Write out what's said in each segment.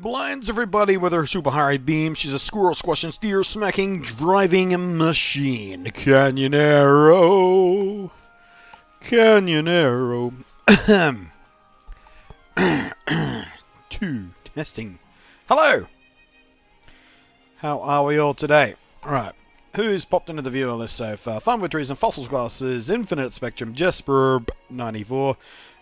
blinds everybody with her super high beam. She's a squirrel squashing, steer smacking, driving machine. Canyonero. Canyonero. Two. Testing. Hello. How are we all today? Right. Who's popped into the viewer list so far? Fun with Trees and Fossils Glasses, Infinite Spectrum, Jesper 94,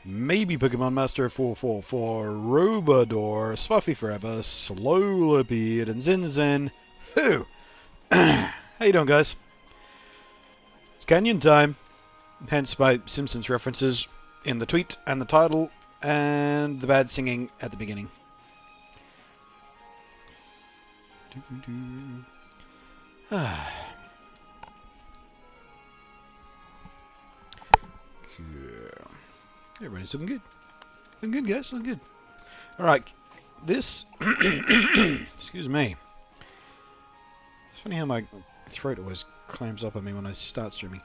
maybe Pokemon Master 444, Robador, Spuffy Forever, Slowlipede, and Zinzin. Who? How you doing, guys? It's Canyon time. Hence my Simpsons references in the tweet and the title and the bad singing at the beginning. Everybody's looking good. Looking good, guys. Looking good. Alright. This... excuse me. It's funny how my throat always clams up on me when I start streaming.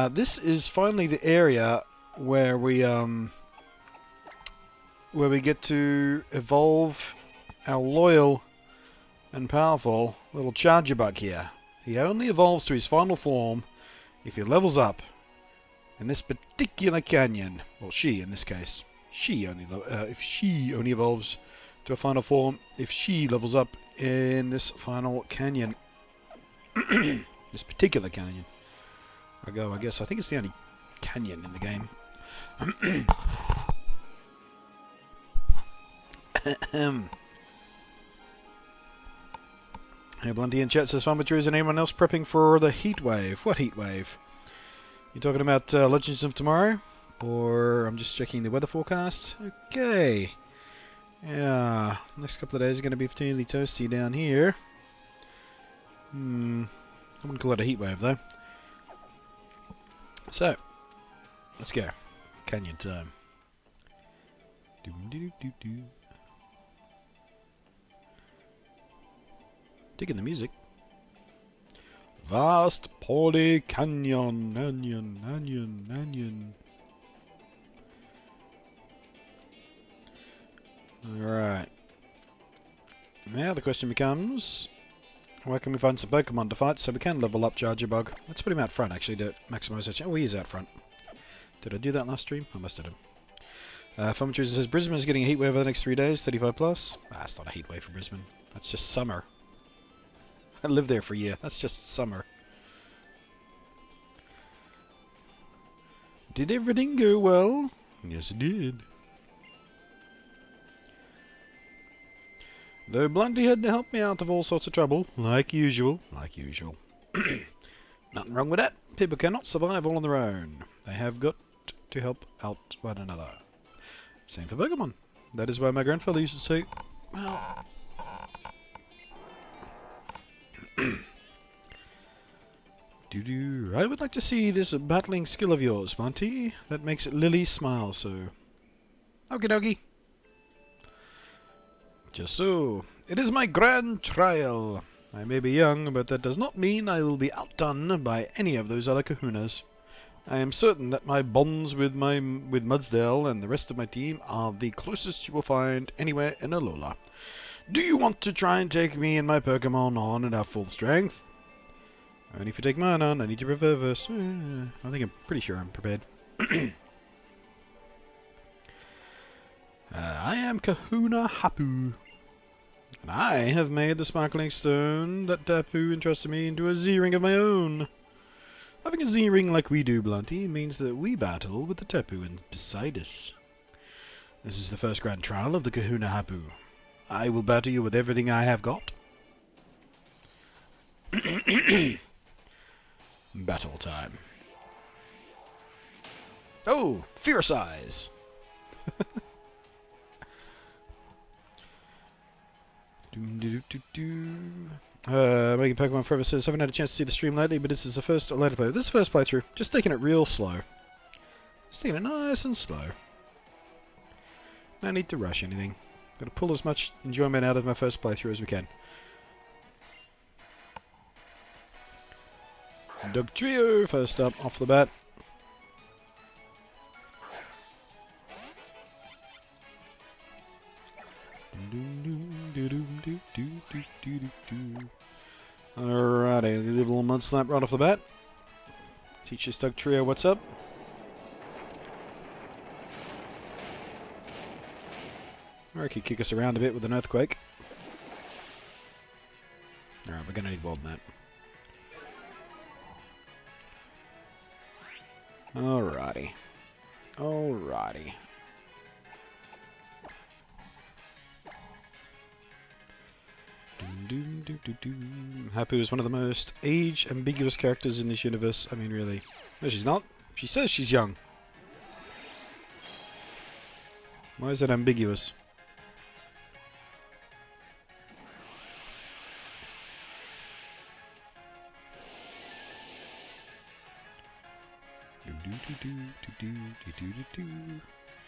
This is finally the area where we get to evolve our loyal and powerful little Charger Bug here. He only evolves to his final form if he levels up in this particular canyon. Well, she in this case. She only if she only evolves to a final form if she levels up in this final canyon. This particular canyon. I guess I think it's the only canyon in the game. Hey, Blunty in chat says, Fun with Drews and anyone else prepping for the heat wave? What heat wave? You talking about Legends of Tomorrow? Or I'm just checking the weather forecast? Okay. Yeah, next couple of days are going to be fairly toasty down here. I wouldn't call it a heat wave, though. So, let's go. Canyon time. Digging the music. Vast Poly Canyon, Canyon. Alright. Now the question becomes, where can we find some Pokemon to fight so we can level up Charger Bug? Let's put him out front actually to maximise our chance. Oh, he is out front. Did I do that last stream? I must have done. Fumchooser says Brisbane is getting a heat wave over the next 3 days, 35 plus. That's not a heat wave for Brisbane. That's just summer. I lived there for a year. That's just summer. Did everything go well? Yes, it did. Though Blunty had to help me out of all sorts of trouble, like usual. Like usual. Nothing wrong with that. People cannot survive all on their own. They have got to help out one another. Same for Pokemon. That is why my grandfather used to say, well... I would like to see this battling skill of yours, Monty. That makes Lily smile so. Okie dokie. Just so. It is my grand trial. I may be young, but that does not mean I will be outdone by any of those other kahunas. I am certain that my bonds with Mudsdale and the rest of my team are the closest you will find anywhere in Alola. Do you want to try and take me and my Pokemon on at our full strength? Only if you take mine on, I need to prepare first. I think I'm pretty sure I'm prepared. I am Kahuna Hapu. And I have made the sparkling stone that Tapu entrusted me into a Z-ring of my own. Having a Z-ring like we do, Blunty, means that we battle with the Tapu beside us. This is the first grand trial of the Kahuna Hapu. I will battle you with everything I have got. Battle time. Oh, fierce eyes. Making Pokemon Forever says, haven't had a chance to see the stream lately, but this is the first later play. This is the first playthrough. Just taking it real slow. Just taking it nice and slow. No need to rush anything. Got to pull as much enjoyment out of my first playthrough as we can. Dog Trio, first up, off the bat. Alrighty, a little mud slap right off the bat. Teach this Doug Trio what's up. Or he could kick us around a bit with an earthquake. Alright, we're going to need more than that. Alrighty. Alrighty. Hapu is one of the most age-ambiguous characters in this universe. I mean, really. No, she's not. She says she's young. Why is that ambiguous?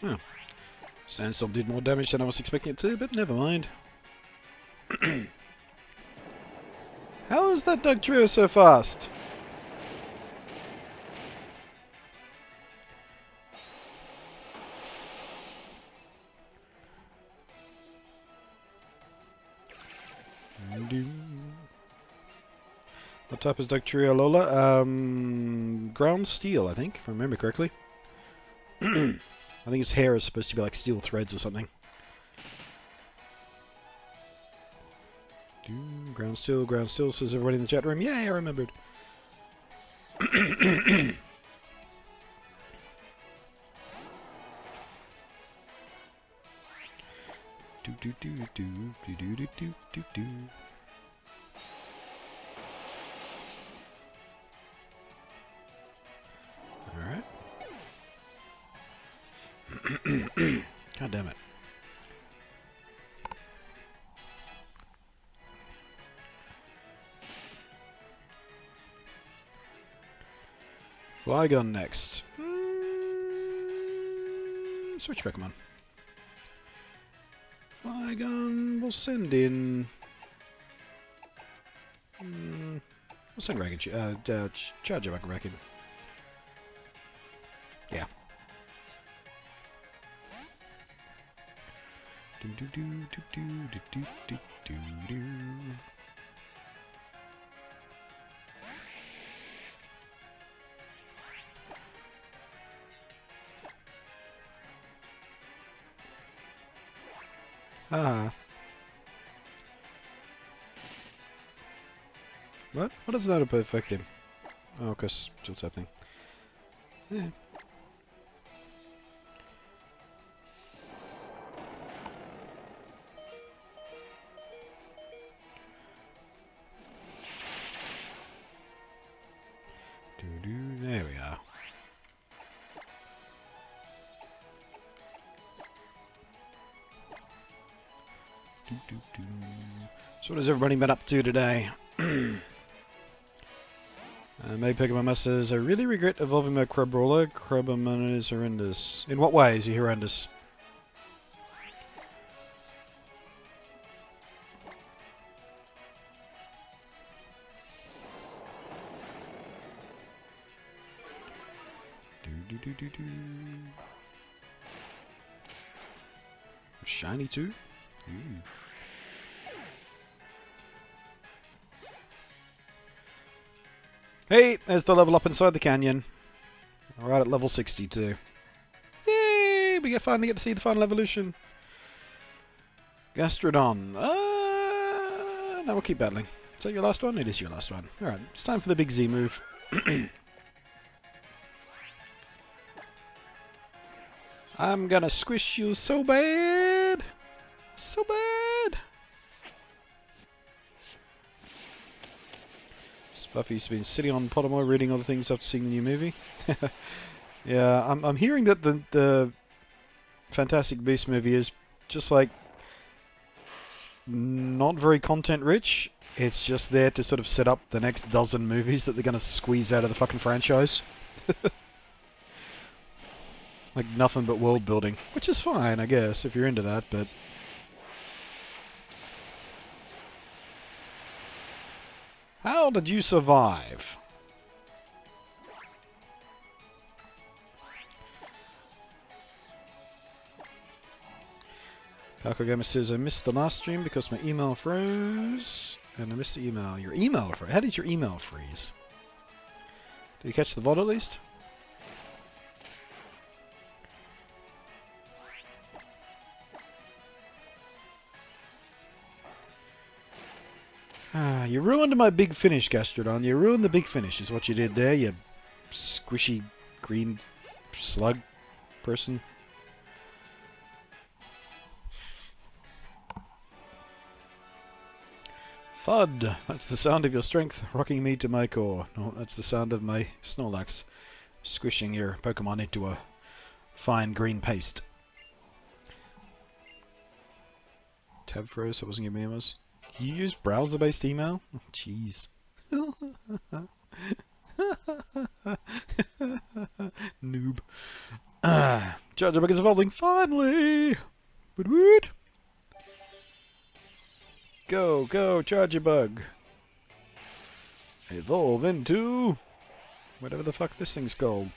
Oh. Sandstorm did more damage than I was expecting it to, but never mind. How is that Doug Trio so fast? What type is Doug Trio Lola? Ground steel, I think, if I remember correctly. I think his hair is supposed to be like steel threads or something. Ground steel, says everybody in the chat room. Yay, I remembered. Alright. God damn it. Flygon next. Switch Pokemon. Flygon will send in... we'll send Charger, I reckon. Yeah. Ah. What? What does that affect him? Oh, because it's happening. Yeah. There we are. So what has everybody been up to today? Maybe Pokemon Master says, I really regret evolving my Crabrawler. Crabamon is horrendous. In what way is he horrendous? Shiny too? Ooh. Hey, there's the level up inside the canyon. Alright, at level 62. Yay! We finally get to see the final evolution. Gastrodon. No, we'll keep battling. Is that your last one? It is your last one. Alright, it's time for the big Z move. I'm gonna squish you so bad. So bad. Buffy's been sitting on Pottermore reading other things after seeing the new movie. Yeah, I'm hearing that the Fantastic Beasts movie is just like not very content rich. It's just there to sort of set up the next dozen movies that they're going to squeeze out of the fucking franchise. Like nothing but world building, which is fine, I guess, if you're into that, but... How did you survive? Taco Gamer says, I missed the last stream because my email froze. And I missed the email. Your email froze? How did your email freeze? Did you catch the VOD at least? You ruined my big finish, Gastrodon. You ruined the big finish is what you did there, you squishy green slug person. Thud! That's the sound of your strength rocking me to my core. No, that's the sound of my Snorlax squishing your Pokemon into a fine green paste. Tab froze, so it wasn't giving me emails. You use browser-based email? Oh, jeez. Noob. Judgebug is evolving, finally! Woot woot! Go, go, Chargebug! Evolve into... whatever the fuck this thing's called.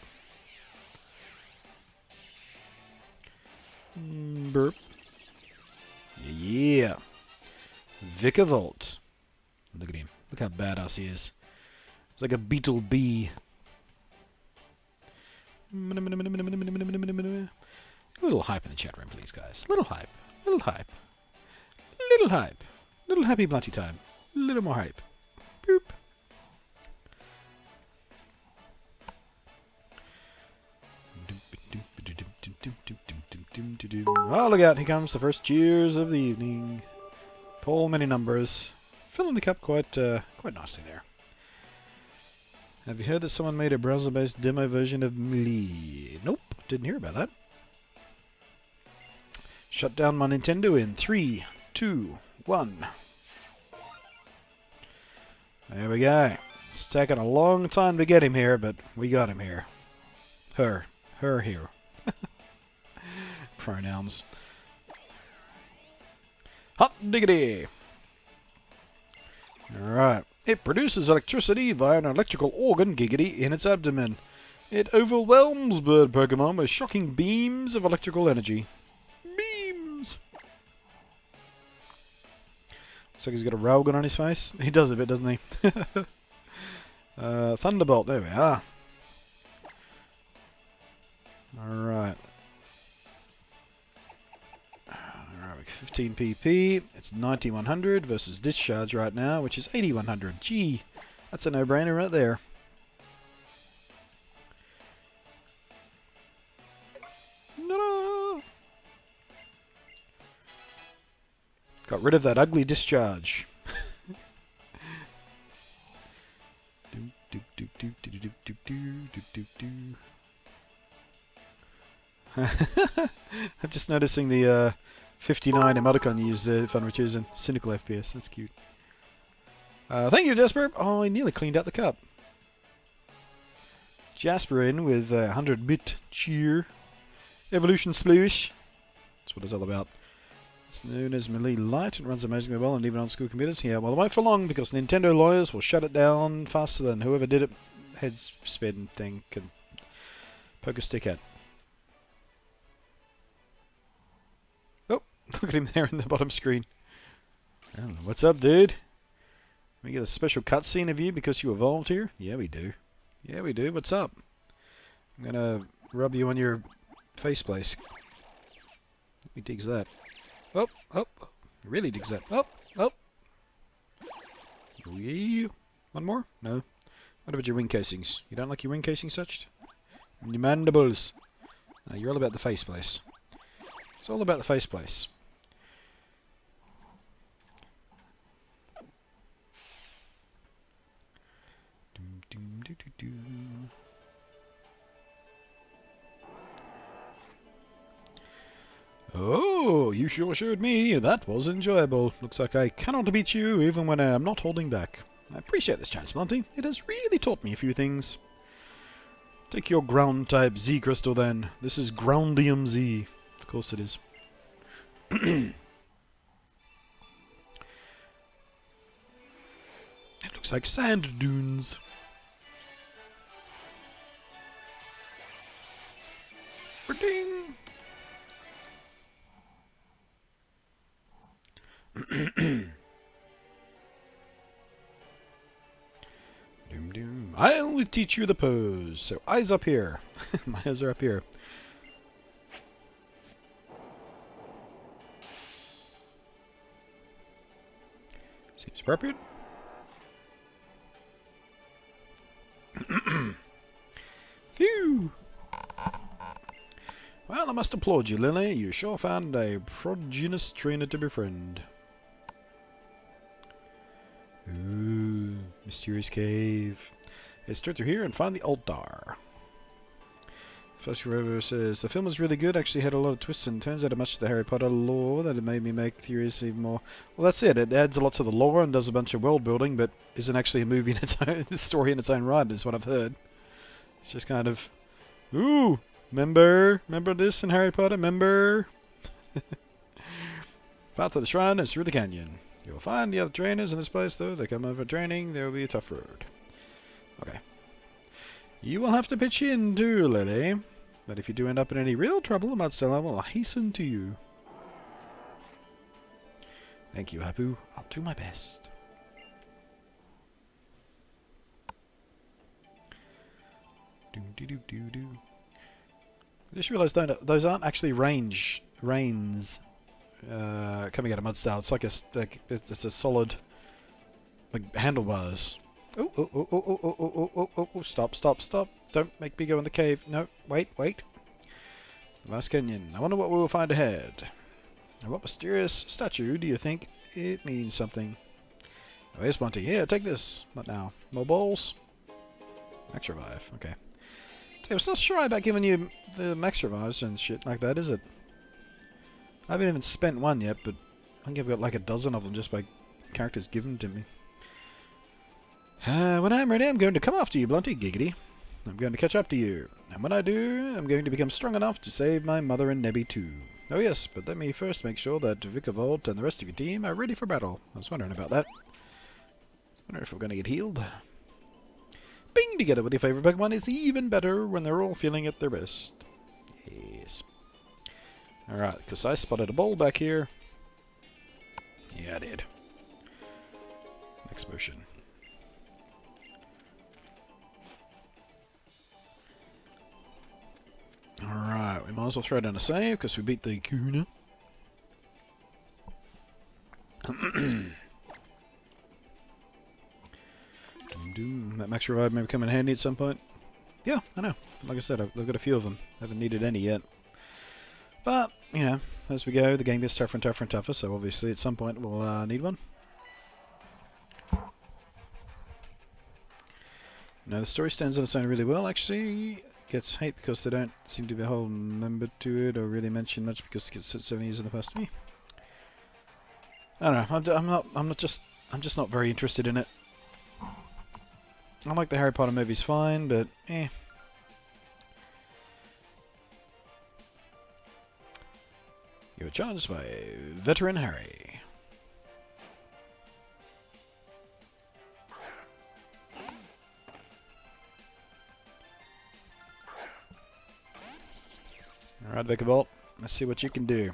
Burp. Yeah! Vikavolt. Look at him. Look how badass he is. It's like a beetle bee. A little hype in the chat room, please, guys. Little hype. Little hype. Little hype. Little happy bloody time. A little more hype. Boop. Oh, look out. Here comes the first cheers of the evening. Pull many numbers. Filling the cup quite nicely there. Have you heard that someone made a browser-based demo version of Melee? Nope, didn't hear about that. Shut down my Nintendo in 3, 2, 1. There we go. It's taken a long time to get him here, but we got him here. Her here. Pronouns. Hot diggity! Alright. It produces electricity via an electrical organ giggity in its abdomen. It overwhelms bird Pokemon with shocking beams of electrical energy. Beams! Looks like he's got a railgun on his face. He does a bit, doesn't he? Thunderbolt, there we are. Alright. 15 PP, it's 9100 versus Discharge right now, which is 8100. Gee, that's a no-brainer right there. No! Got rid of that ugly Discharge. I'm just noticing the 59 emoticon used there, fun which is in Cynical FPS. That's cute. Thank you, Jasper. Oh, I nearly cleaned out the cup. Jasper in with 100-bit cheer. Evolution Sploosh. That's what it's all about. It's known as Melee Lite. It runs amazingly well and even on school computers. Yeah, well, it won't for long because Nintendo lawyers will shut it down faster than whoever did it heads spin thing can poke a stick at. Look at him there in the bottom screen. Oh, what's up, dude? We get a special cutscene of you because you evolved here? Yeah, we do. Yeah, we do. What's up? I'm gonna rub you on your face place. He digs that. Oh, oh, he really digs that. Oh, oh. Yeah. One more? No. What about your wing casings? You don't like your wing casings touched? And your mandibles. No, you're all about the face place. It's all about the face place. Oh, you sure showed me. That was enjoyable. Looks like I cannot beat you even when I am not holding back. I appreciate this chance, Monty. It has really taught me a few things. Take your ground type Z crystal then. This is Groundium Z. Of course it is. It looks like sand dunes. Ding. Doom doom. I only teach you the pose. So eyes up here. My eyes are up here. Seems appropriate. Phew. Well, I must applaud you, Lily. You sure found a prodigious trainer to befriend. Ooh, mysterious cave. Let's straight through here and find the altar. Flash Rover says, the film was really good, actually had a lot of twists and turns out of much of the Harry Potter lore that it made me make theories even more. Well, that's it. It adds a lot to the lore and does a bunch of world building, but isn't actually a movie in its own story in its own right, is what I've heard. It's just kind of, ooh, remember this in Harry Potter? Remember? Path to the shrine is through the canyon. You'll find the other trainers in this place, though. They come over training. There will be a tough road. Okay. You will have to pitch in too, Lily. But if you do end up in any real trouble, Mudstone will hasten to you. Thank you, Hapu. I'll do my best. I just realised those aren't actually reins coming out of Mudstone. It's like it's a solid, like, handlebars. Oh, stop. Don't make me go in the cave. No, wait. Last canyon. I wonder what we will find ahead. And what mysterious statue do you think it means something? Oh, here's Monty. Here, take this. What now? More balls? Max revive. Okay. I was not sure about giving you the max revives and shit like that, is it? I haven't even spent one yet, but I think I've got like a dozen of them just by characters given to me. When I'm ready, I'm going to come after you, Blunty, giggity. I'm going to catch up to you. And when I do, I'm going to become strong enough to save my mother and Nebby too. Oh yes, but let me first make sure that Vicavolt and the rest of your team are ready for battle. I was wondering about that. I was wondering if we're going to get healed. Being together with your favourite Pokemon is even better when they're all feeling at their best. Yes. Alright, because I spotted a ball back here. Yeah, I did. Next motion. Alright, we might as well throw down a save because we beat the Kuna. That max revive may come in handy at some point. Yeah, I know. Like I said, I've got a few of them. Haven't needed any yet. But, you know, as we go, the game gets tougher and tougher and tougher, so obviously at some point we'll need one. Now, the story stands on its own really well, actually. Gets hate because they don't seem to be a whole member to it or really mention much because it gets set 7 years in the past to me. I don't know. I'm just not very interested in it. I like the Harry Potter movies fine, but eh. You were challenged by Veteran Harry. Alright, Vicavolt. Let's see what you can do.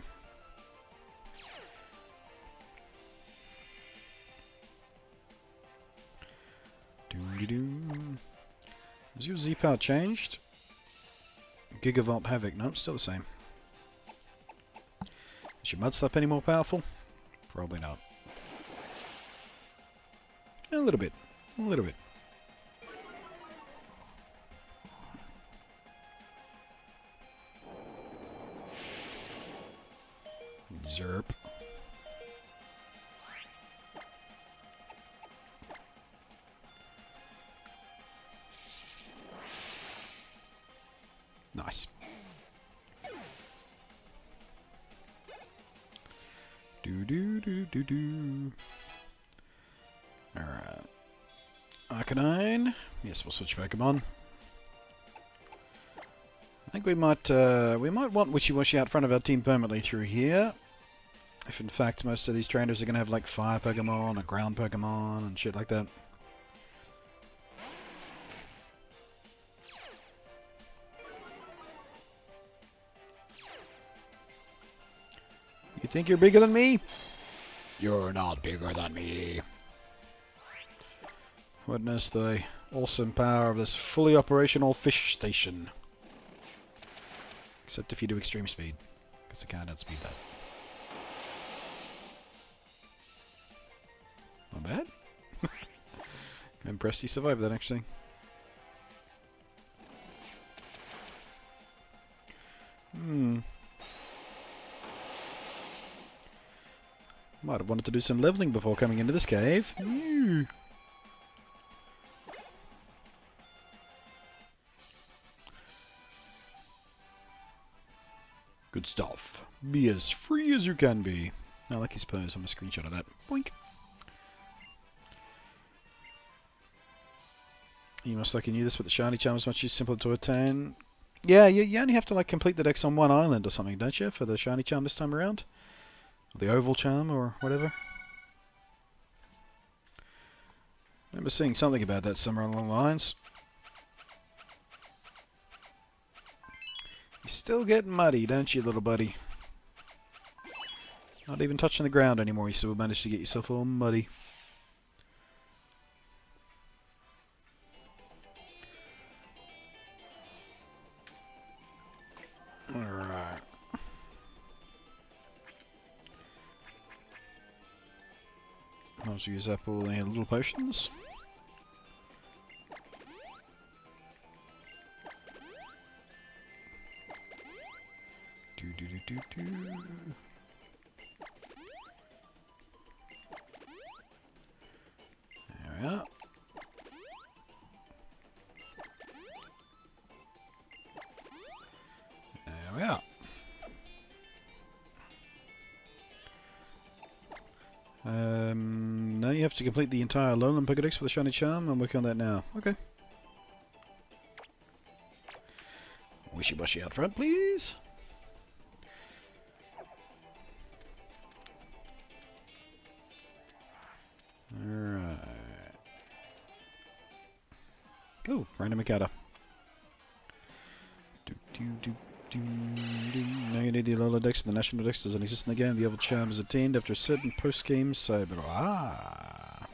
Has your Z-Power changed? Gigavolt Havoc. No, still the same. Is your Mud Slap any more powerful? Probably not. A little bit. A little bit. Zerp. Nice. Do. Alright. Arcanine. Yes, we'll switch Pokemon. I think we might want Wishy-Washy out front of our team permanently through here. If in fact most of these trainers are going to have like fire Pokemon or ground Pokemon and shit like that. You think you're bigger than me? You're not bigger than me. Witness the awesome power of this fully operational fish station. Except if you do extreme speed, because I can't outspeed that. Not bad. I'm impressed you survived that, actually. Might have wanted to do some leveling before coming into this cave. Good stuff. Be as free as you can be. I like his pose. I'm a screenshot of that. Boink. You must like you knew this, but the shiny charm is much simpler to attain. Yeah, you only have to like complete the dex on one island or something, don't you, for the shiny charm this time around? Or the oval charm or whatever. I remember seeing something about that somewhere along the lines. You still get muddy, don't you, little buddy? Not even touching the ground anymore, you still managed to get yourself all muddy. Alright. I'll also use up all the little potions. Do. There we are. There we are. Now you have to complete the entire Lowland Pokédex for the shiny charm. I'm working on that now. Okay. Wishy-washy out front, please. Alright. Ooh, random encounter. Now you need the Alola Dex and the National Dex doesn't exist in the game. The Oval Charm is attained after a certain post-game save. Ah!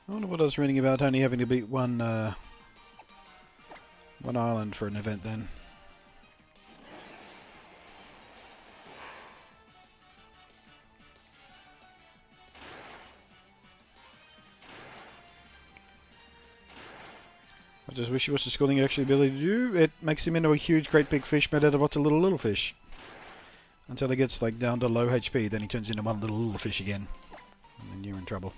I wonder what I was reading about only having to beat one island for an event then. I just wish he was the schooling actually ability to do. It makes him into a huge, great big fish made out of lots of little fish. Until he gets like down to low HP, then he turns into one little fish again. And then you're in trouble.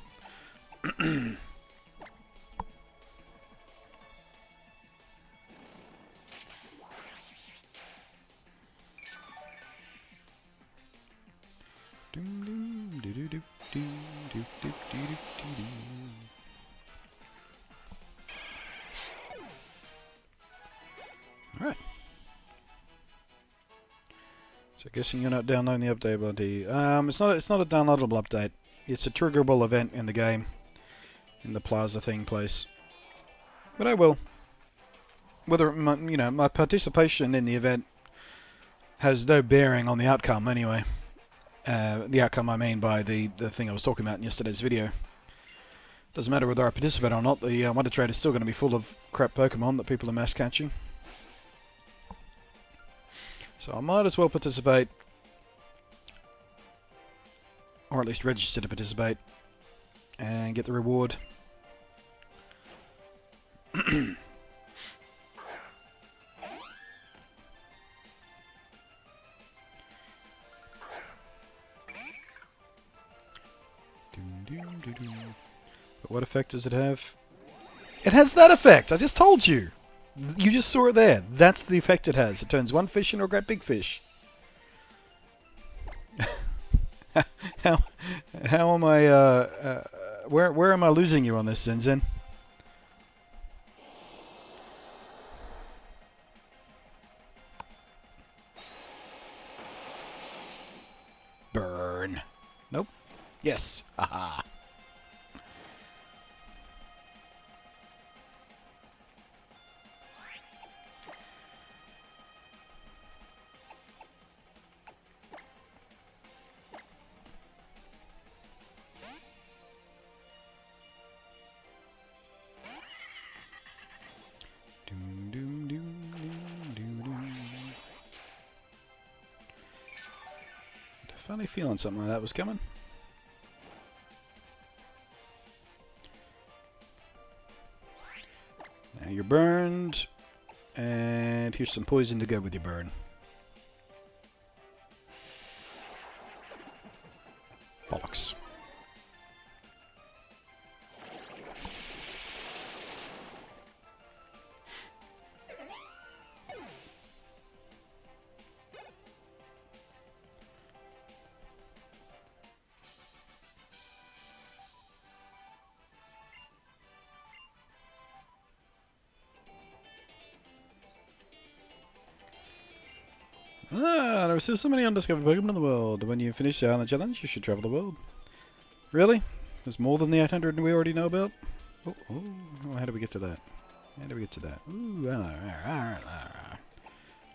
Alright. So guessing you're not downloading the update ability. It's not a downloadable update. It's a triggerable event in the game. In the plaza thing place. But I will. Whether my participation in the event has no bearing on the outcome anyway. The outcome I mean by the thing I was talking about in yesterday's video. Doesn't matter whether I participate or not, the Wonder Trade is still going to be full of crap Pokemon that people are mass catching. So I might as well participate. Or at least register to participate. And get the reward. But what effect does it have? It has that effect! I just told you! You just saw it there. That's the effect it has. It turns one fish into a great big fish. How am I, where am I losing you on this, Zinzin? Burn. Nope. Yes. Haha. Funny feeling something like that was coming. Now you're burned, and here's some poison to go with your burn. Bollocks. There are still so many undiscovered Pokemon in the world. When you finish the island challenge, you should travel the world. Really? There's more than the 800 we already know about? Oh, how do we get to that? How do we get to that? Ooh,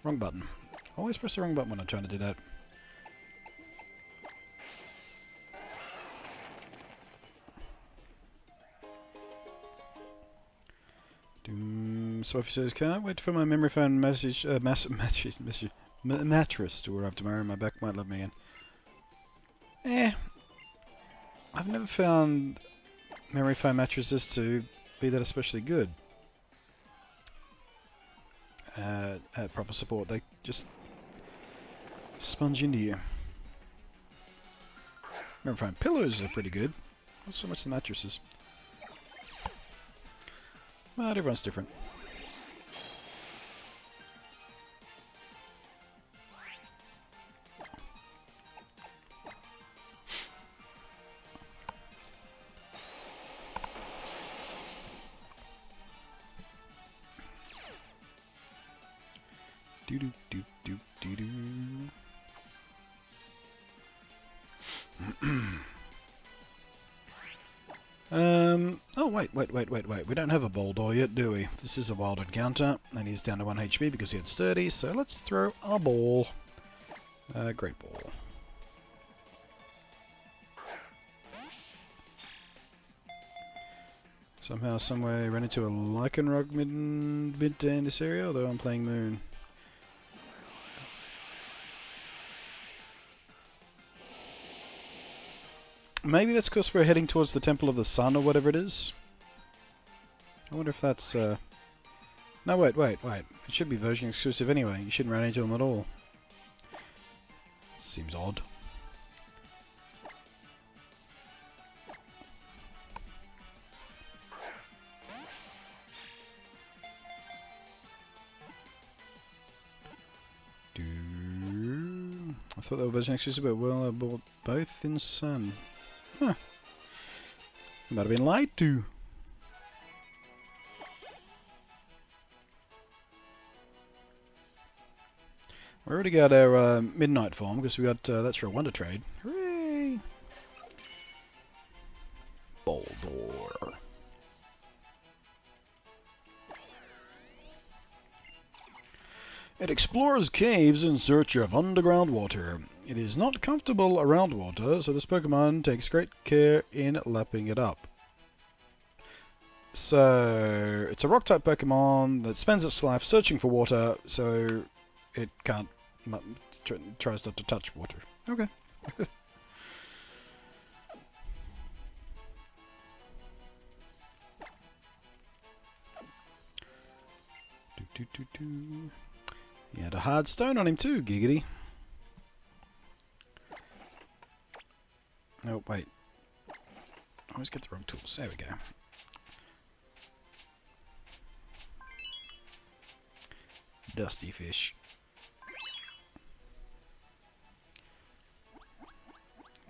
wrong button. Always press the wrong button when I'm trying to do that. Sophie says, can't wait for my memory foam mattress to arrive tomorrow. My back might let me in. I've never found memory foam mattresses to be that especially good at proper support. They just sponge into you. Memory foam pillows are pretty good. Not so much the mattresses. But everyone's different. Oh, wait. We don't have a Boldor yet, do we? This is a wild encounter, and he's down to 1 HP because he had sturdy, so let's throw a ball. Great ball. Somehow, somewhere, I ran into a Lycanroc midday in this area, although I'm playing Moon. Maybe that's because we're heading towards the Temple of the Sun or whatever it is. I wonder if that's... No, wait. It should be version exclusive anyway. You shouldn't run into them at all. Seems odd. I thought they were version exclusive, but well, I bought both in Sun. Huh. Might have been lied to. We already got our midnight form because we got that's for a wonder trade. Hooray! Boldor. It explores caves in search of underground water. It is not comfortable around water, so this Pokemon takes great care in lapping it up. So, it's a rock-type Pokemon that spends its life searching for water, so it can't... tries not to touch water. Okay. He had a hard stone on him too, giggity. Oh, wait. I always get the wrong tools. There we go. Dusty fish.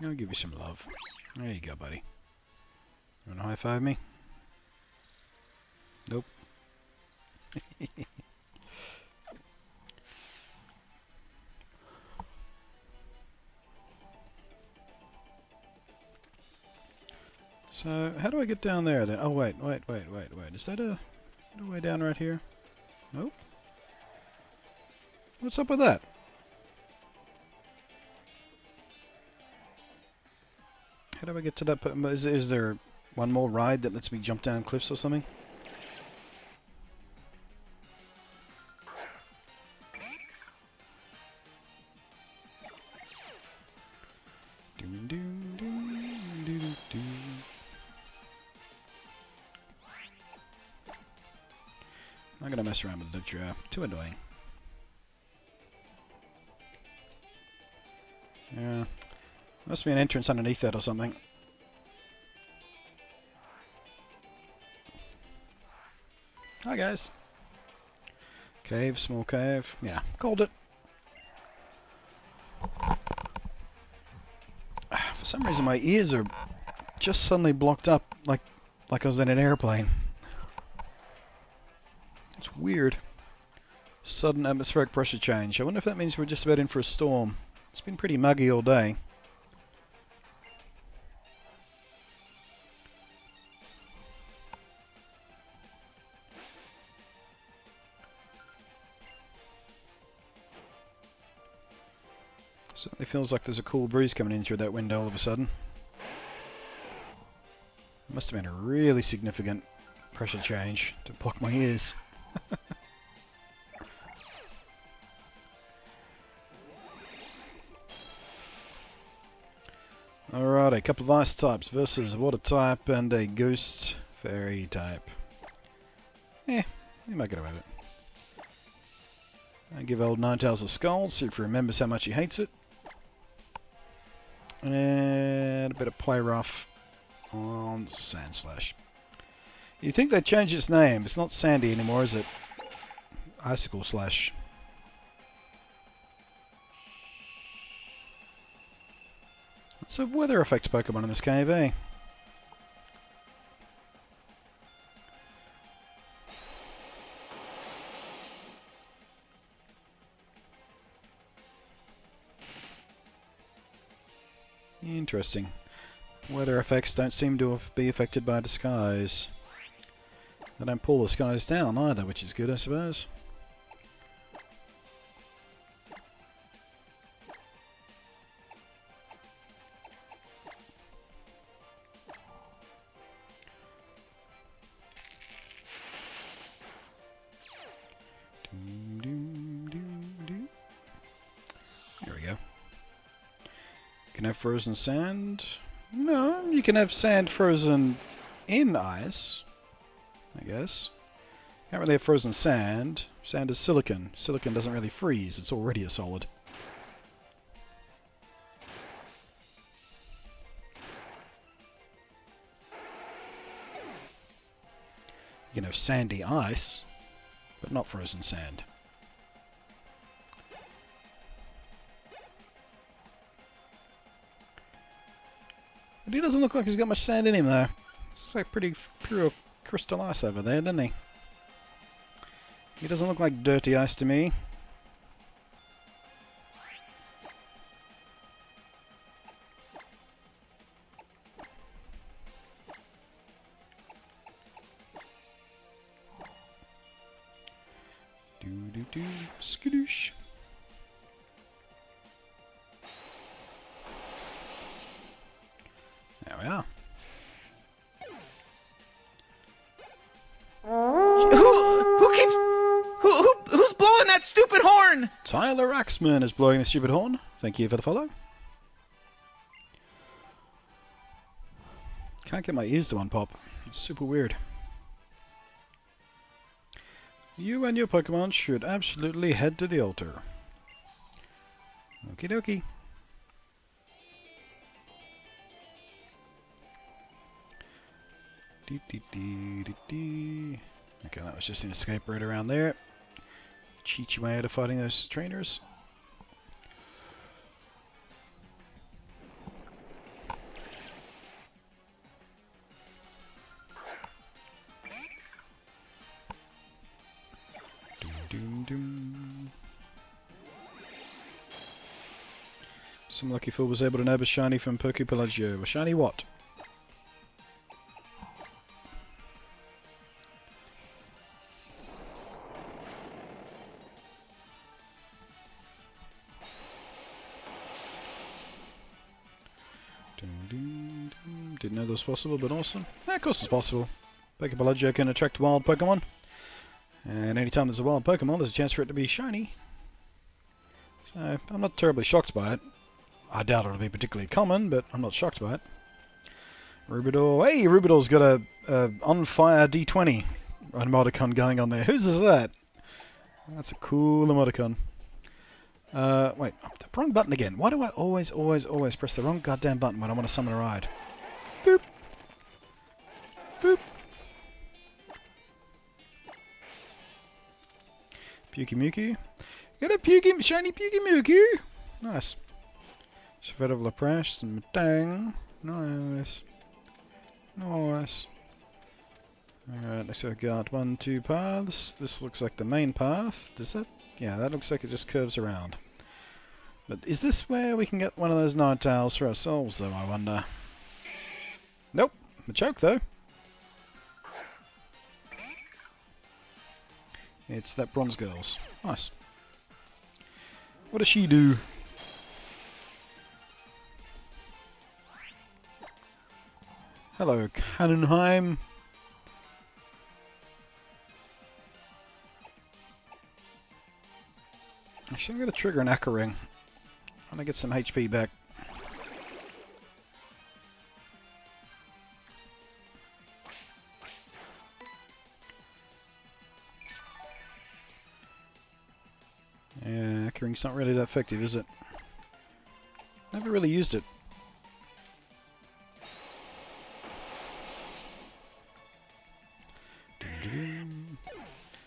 I'll give you some love. There you go, buddy. You want to high-five me? Nope. So, how do I get down there then? Oh, wait. Is that a way down right here? Nope. What's up with that? How do I get to that? Is there one more ride that lets me jump down cliffs or something? I'm going to mess around with the Dugtrio. Too annoying. Yeah. Must be an entrance underneath that or something. Hi guys. Cave, small cave. Yeah, called it. For some reason my ears are just suddenly blocked up like I was in an airplane. It's weird. Sudden atmospheric pressure change. I wonder if that means we're just about in for a storm. It's been pretty muggy all day. Certainly feels like there's a cool breeze coming in through that window all of a sudden. Must have been a really significant pressure change to block my ears. Alright, a couple of ice types versus a water type and a ghost fairy type. You might get away with it. I give old Ninetales a skull, see if he remembers how much he hates it. And a bit of play rough on Sand Slash. You think they changed its name? It's not Sandy anymore, is it? Icicle Slash. It's a weather effects Pokemon in this cave, eh? Interesting. Weather effects don't seem to be affected by disguise. They don't pull the skies down either, which is good, I suppose. There we go. You can have frozen sand. No, you can have sand frozen in ice, I guess. Can't really have frozen sand. Sand is silicon. Silicon doesn't really freeze. It's already a solid. You can have sandy ice, but not frozen sand. But he doesn't look like he's got much sand in him, though. It's like pretty pure crystal ice over there, doesn't he? He doesn't look like dirty ice to me. Do-do-do. Skadoosh. There we are. Who's blowing that stupid horn? Tyler Axman is blowing the stupid horn. Thank you for the follow. Can't get my ears to unpop. It's super weird. You and your Pokemon should absolutely head to the altar. Okie dokie. Okay, that was just an escape right around there. Cheat your way out of fighting those trainers. Doom, doom. Some lucky fool was able to nab a shiny from Pokepelagio. A shiny what? Didn't know that was possible, but awesome. Yeah, of course it's possible. Pokepelagio can attract wild Pokemon. And anytime there's a wild Pokemon, there's a chance for it to be shiny. So, I'm not terribly shocked by it. I doubt it'll be particularly common, but I'm not shocked by it. Rubidor. Hey, Rubidor's got a on-fire D20. emoticon going on there. Whose is that? That's a cool emoticon. Wait, the wrong button again. Why do I always press the wrong goddamn button when I want to summon a ride? Boop. Boop. Pukey Mukey. Got a Pukey, shiny Pukey Mukey. Nice. Chauffeur of La Presse and Matang. Nice. Nice. Alright, so I've got 1, 2 paths. This looks like the main path. Does that? Yeah, that looks like it just curves around. But is this where we can get one of those Ninetales for ourselves, though, I wonder? Nope. The choke, though. It's that bronze girl's. Nice. What does she do? Hello, Cannonheim. Actually, I'm going to trigger an Aqua Ring. I'm going to get some HP back. Yeah, Aqua Ring's not really that effective, is it? Never really used it.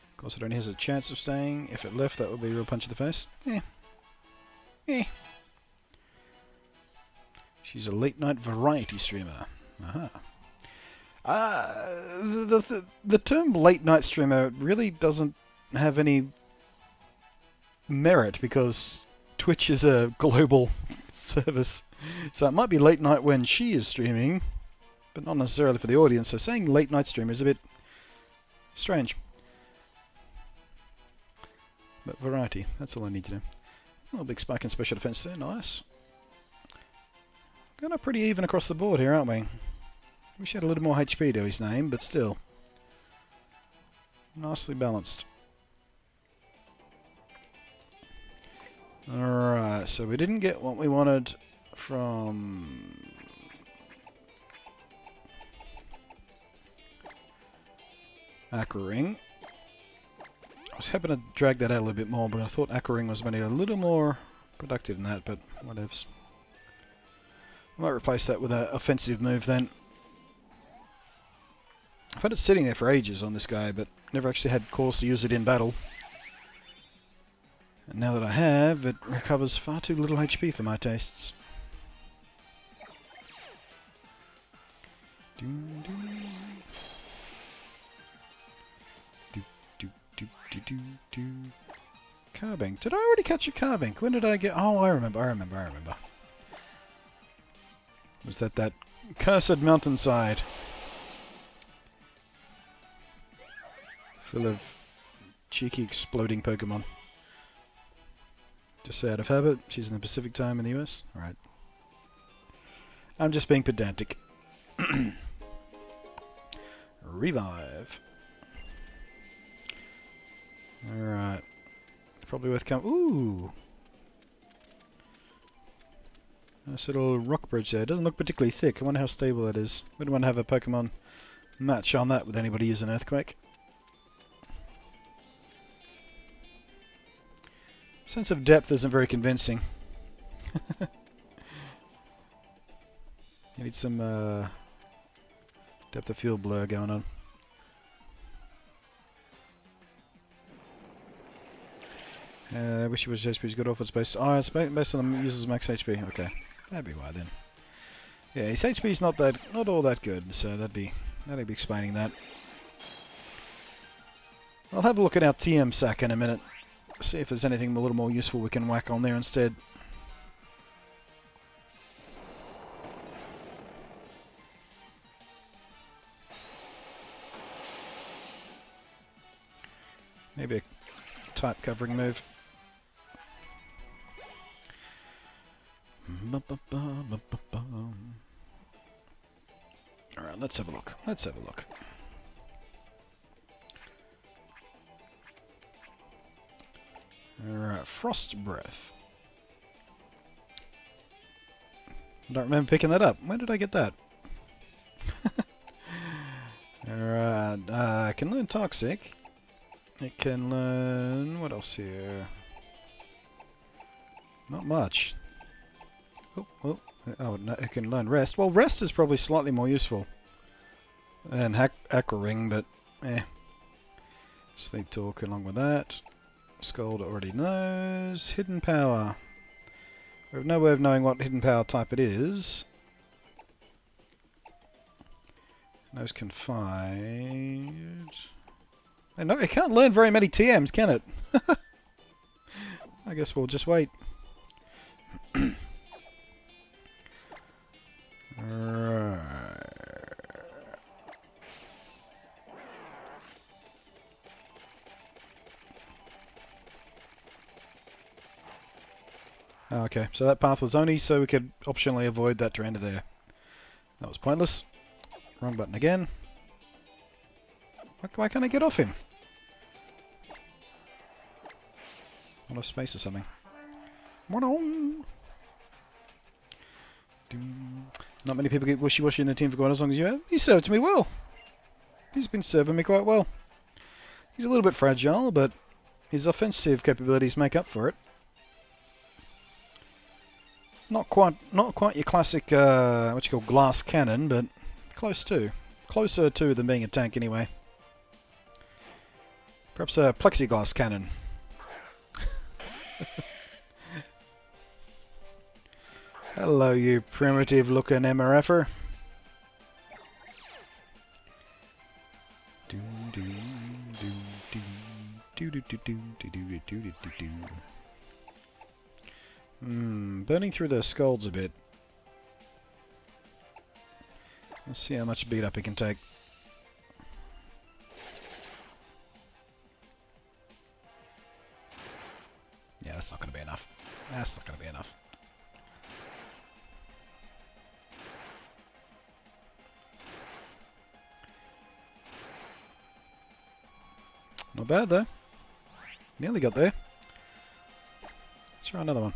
Of course, it only has a chance of staying. If it left, that would be a real punch in the face. She's a late night variety streamer. Aha. The term late night streamer really doesn't have any merit because Twitch is a global service. So it might be late night when she is streaming, but not necessarily for the audience. So saying late night streamer is a bit strange. But variety, that's all I need to do. A little big spike in special defense there, nice. Going up pretty even across the board here, aren't we? Wish he had a little more HP to his name, but still. Nicely balanced. Alright, so we didn't get what we wanted from Aqua Ring. I was hoping to drag that out a little bit more, but I thought Aqua Ring was maybe a little more productive than that, but whatevs. I might replace that with an offensive move then. I've had it sitting there for ages on this guy, but never actually had cause to use it in battle. And now that I have, it recovers far too little HP for my tastes. Carbink. Did I already catch a Carbink? When did I get... Oh, I remember. Was that cursed mountainside? Full of cheeky exploding Pokémon. Just say out of habit, she's in the Pacific time in the US. Alright. I'm just being pedantic. Revive. Alright. Probably worth coming. Ooh! Nice little rock bridge there. It doesn't look particularly thick. I wonder how stable that is. Wouldn't want to have a Pokemon match on that with anybody using Earthquake. Sense of depth isn't very convincing. You need some depth of field blur going on. I wish it was HP's good off its base. Oh, it's based on the user's max HP. Okay, that'd be why then. Yeah, his HP's not all that good, so that'd be explaining that. I'll have a look at our TM sack in a minute. See if there's anything a little more useful we can whack on there instead. Maybe a type covering move. Alright, let's have a look. Alright, Frost Breath. I don't remember picking that up. When did I get that? Alright, Right, I can learn Toxic. It can learn... what else here? Not much. Oh, no, it can learn Rest. Well, Rest is probably slightly more useful than Aqua Ring, but Sleep Talk along with that. Scold already knows. Hidden Power. We have no way of knowing what Hidden Power type it is. Knows Confide. No, it can't learn very many TMs, can it? I guess we'll just wait. Right. Okay, so that path was only so we could optionally avoid that trend there. That was pointless. Wrong button again. Why can't I get off him? Out of space or something. Not many people get wishy-washy in the team for going as long as you have. He served me well. He's been serving me quite well. He's a little bit fragile, but his offensive capabilities make up for it. Not quite your classic what you call glass cannon, but closer to than being a tank anyway. Perhaps a plexiglass cannon. Hello, you primitive-looking MRFer. Burning through the scolds a bit. Let's see how much beat up he can take. Yeah, that's not going to be enough. That's not going to be enough. Not bad, though. Nearly got there. Let's try another one.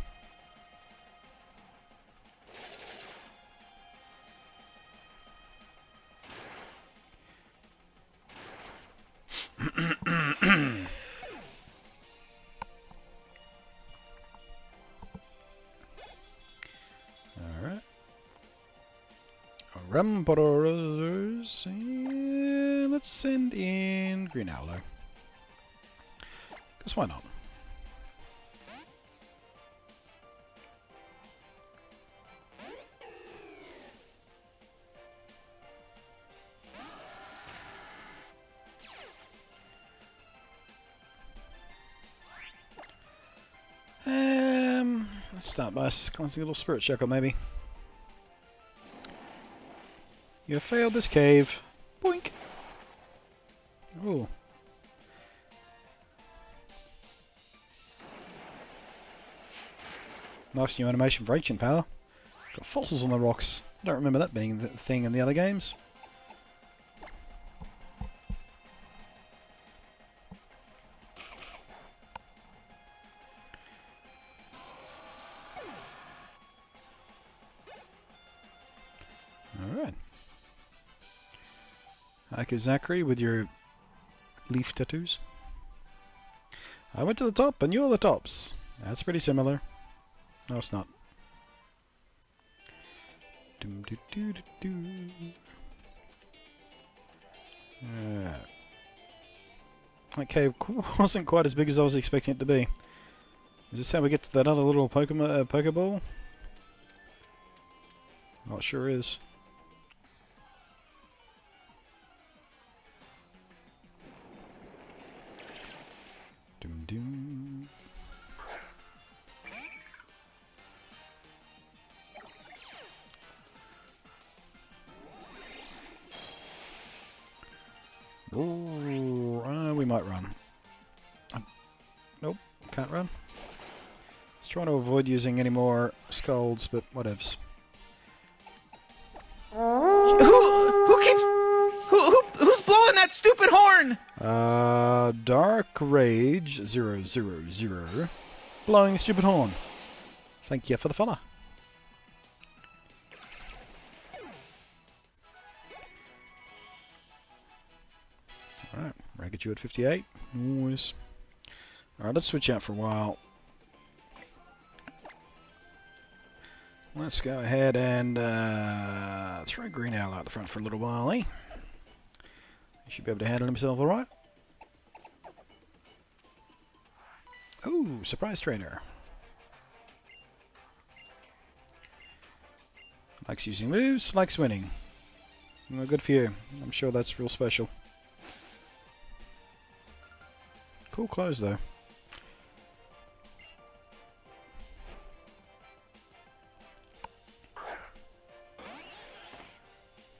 Alright. Ramparors. And let's send in Green Owlo. Because why not? Let's start by glancing a little Spirit Shackle, maybe. You have failed this cave. Boink! Ooh. Nice new animation for Ancient Power. Got fossils on the rocks. I don't remember that being the thing in the other games. Alright. Haiku Zachary with your leaf tattoos. I went to the top and you're the tops. That's pretty similar. No, it's not. That cave wasn't quite as big as I was expecting it to be. Is this how we get to that other little Pokemon Pokeball? Oh, it sure is. Doom doom. Oh, we might run. Nope, can't run. Let's try to avoid using any more scolds, but whatevs. Who's blowing that stupid horn? Dark Rage 000 blowing stupid horn. Thank you for the follow. Alright, Ragged you at 58. Nice. Alright, let's switch out for a while. Let's go ahead and throw Green Owl out the front for a little while, eh? He should be able to handle himself alright. Ooh, surprise trainer. Likes using moves, likes winning. Well, good for you. I'm sure that's real special. Cool clothes, though.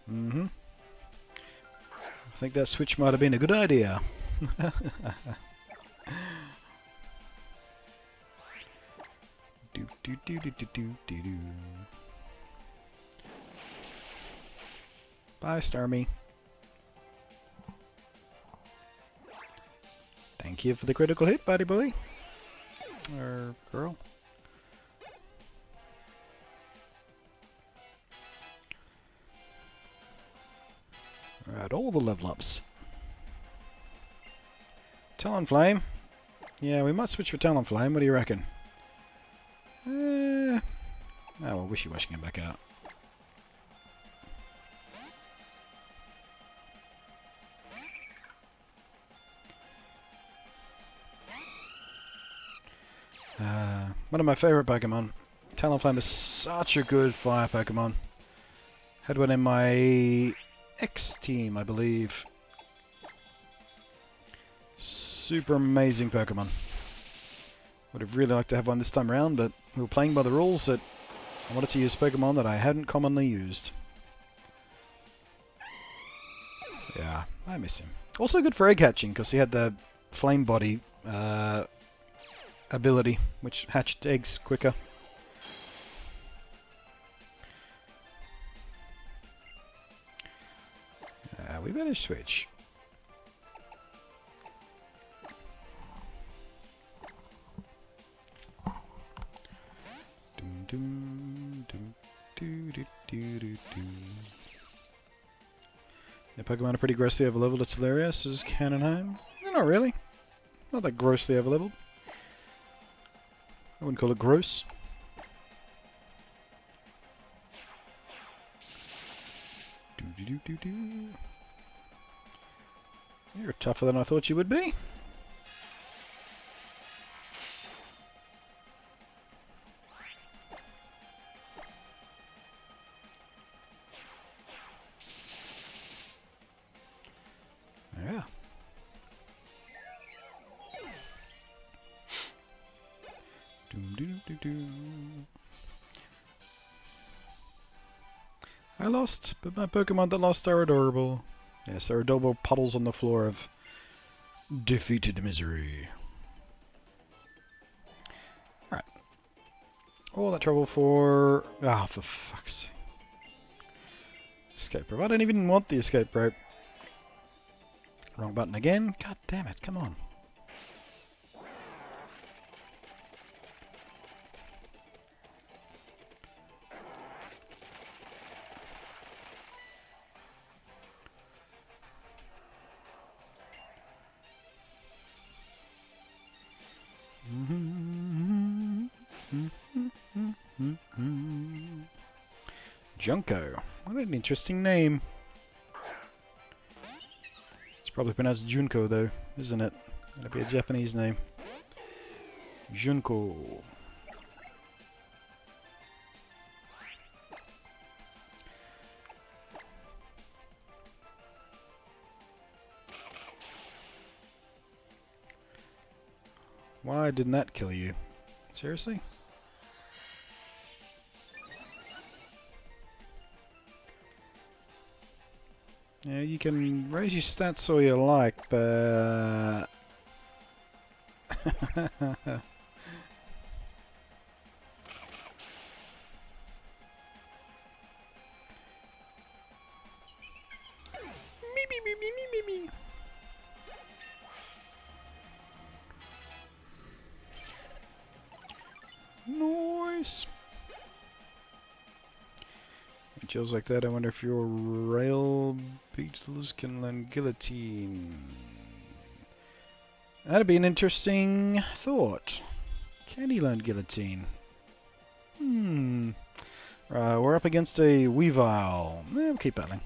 Mm-hmm. I think that switch might have been a good idea. Do do do do do do do do. Bye, Starmie. Thank you for the critical hit, buddy boy. Or girl. Alright, all the level ups. Talonflame. Yeah, we might switch for Talonflame. What do you reckon? Oh, well, Wishy-Wash can back out. One of my favorite Pokemon. Talonflame is such a good fire Pokemon. Had one in my X team, I believe. Super amazing Pokemon. Would have really liked to have one this time around, but we were playing by the rules that I wanted to use Pokemon that I hadn't commonly used. Yeah, I miss him. Also good for egg hatching, because he had the flame body ability, which hatched eggs quicker. We better switch. Dum, dum, dum, doo, doo, doo, doo, doo. Yeah, Pokemon are pretty grossly overleveled. It's hilarious. Is Cannon home? No, not really. Not that grossly overleveled. I wouldn't call it gross. Doo, doo, doo, doo, doo. You're tougher than I thought you would be. Yeah. Doom, doom, doom, doom. I lost, but my Pokemon that lost are adorable. Yes, they're adorable puddles on the floor of defeated misery. Alright. All that trouble for... Ah, for fuck's sake. Escape rope. I don't even want the escape rope. Wrong button again. God damn it, come on. Junko. What an interesting name. It's probably pronounced Junko though, isn't it? That'd be a Japanese name. Junko. Why didn't that kill you? Seriously? Yeah, you can raise your stats all you like, but... me. Nice. Just like that, I wonder if your rail beetles can learn guillotine. That'd be an interesting thought. Can he learn guillotine? Right, we're up against a Weavile. We'll keep battling.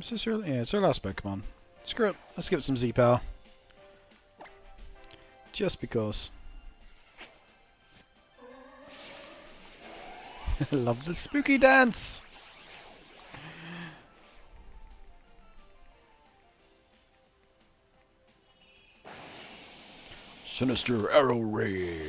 Is this her? Yeah, it's our last Pokemon. Screw it. Let's give it some Z-Power. Just because. Love the spooky dance! Sinister Arrow Raid.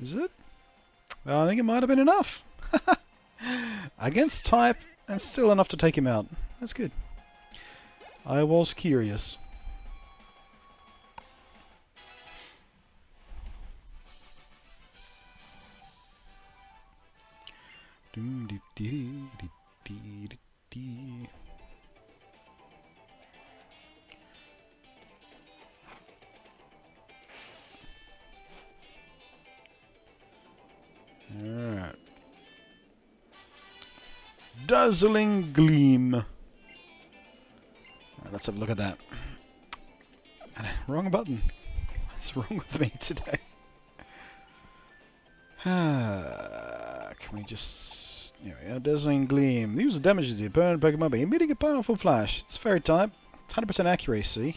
Is it? Well, I think it might have been enough. Against type, and still enough to take him out. That's good. I was curious. Alright. Dazzling Gleam. Right, let's have a look at that. Wrong button. What's wrong with me today? Can we just... Here we go. Dazzling Gleam. The user damages the opponent Pokemon by emitting a powerful flash. It's fairy type. 100% accuracy.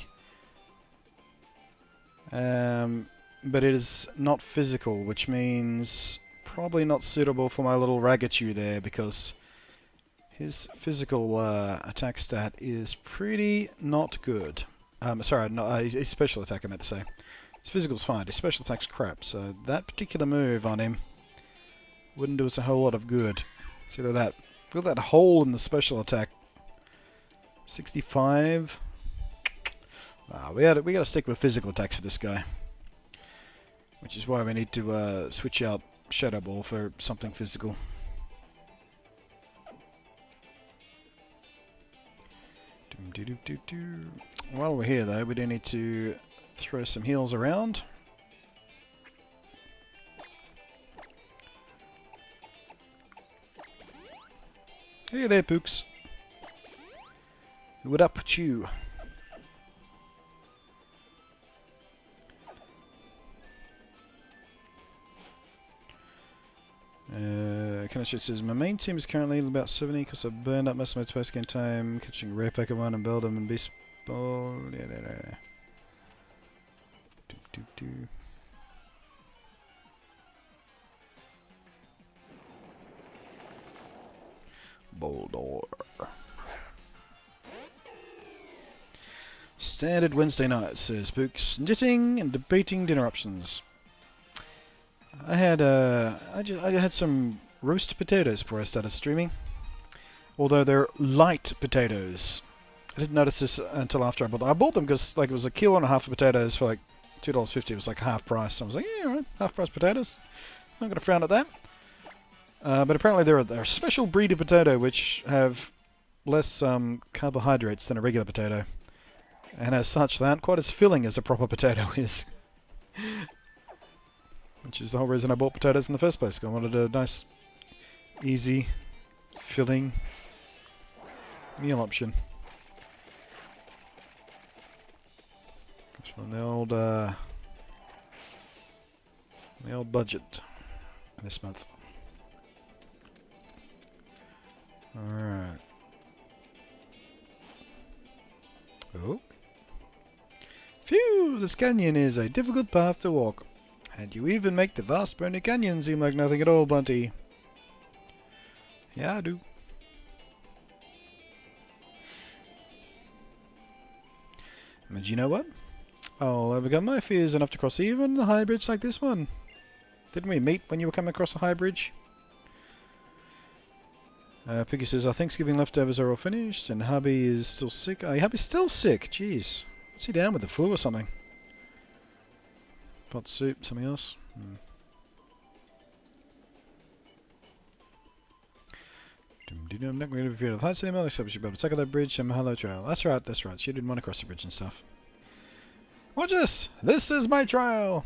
But it is not physical, which means probably not suitable for my little Raichu there, because his physical attack stat is pretty not good. Sorry, no, his special attack I meant to say. His physical's fine, his special attack's crap, so that particular move on him wouldn't do us a whole lot of good. See, look at that. Feel that hole in the special attack. 65. We gotta stick with physical attacks for this guy. Which is why we need to switch out Shadow Ball for something physical. While we're here though, we do need to throw some heals around. Hey there, Pooks. What up, Chew? Kanashi says, my main team is currently about 70 because I've burned up most of my post-game time catching rare Pokemon and build them and beast ball. Boldor. Standard Wednesday night, says Books. Knitting and debating dinner options. I had I had some roast potatoes before I started streaming. Although they're light potatoes. I didn't notice this until after I bought them. I bought them because like it was a kilo and a half of potatoes for like $2.50. It was like half price. So I was like, yeah, all right, half price potatoes. I'm not going to frown at that. But apparently they're a special breed of potato which have less carbohydrates than a regular potato. And as such, they aren't quite as filling as a proper potato is. Which is the whole reason I bought potatoes in the first place. I wanted a nice, easy, filling meal option. On the old budget this month. Alright. Oh. Phew! This canyon is a difficult path to walk. And you even make the vast Burning Canyon seem like nothing at all, Bunty. Yeah, I do. And you know what? I'll overcome my fears enough to cross even a high bridge like this one. Didn't we meet when you were coming across a high bridge? Piggy says, our Thanksgiving leftovers are all finished, and hubby is still sick. Oh, hubby's still sick? Jeez. What's he down with, the flu or something? Pot soup, something else? I'm not going to interfere with the high email, except we should be able to tackle that bridge and Mahalo Trail. That's right, that's right. She didn't want to cross the bridge and stuff. Watch this! This is my trial!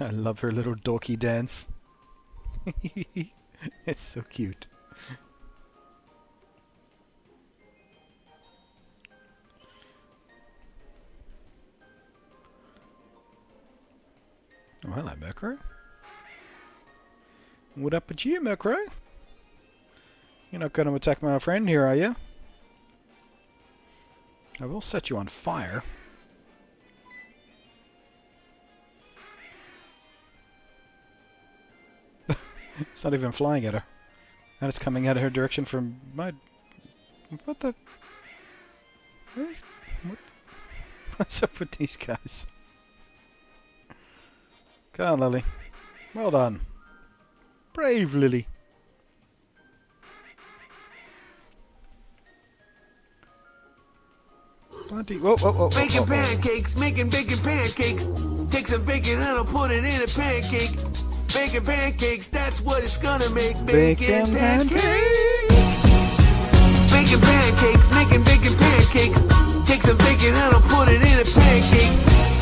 I love her little dorky dance. It's so cute. Oh, hello, Mercury. What up with you, Mercury? You're not going to attack my friend here, are you? I will set you on fire. It's not even flying at her. And it's coming at her direction from my... What the... What's up with these guys? Come on, Lily. Well done. Brave Lily. Making pancakes, making bacon pancakes. Take some bacon and I'll put it in a pancake. Bacon pancakes, that's what it's gonna make. Bacon pancakes. Bacon pancakes, making bacon pancakes. Take some bacon and I'll put it in a pancake.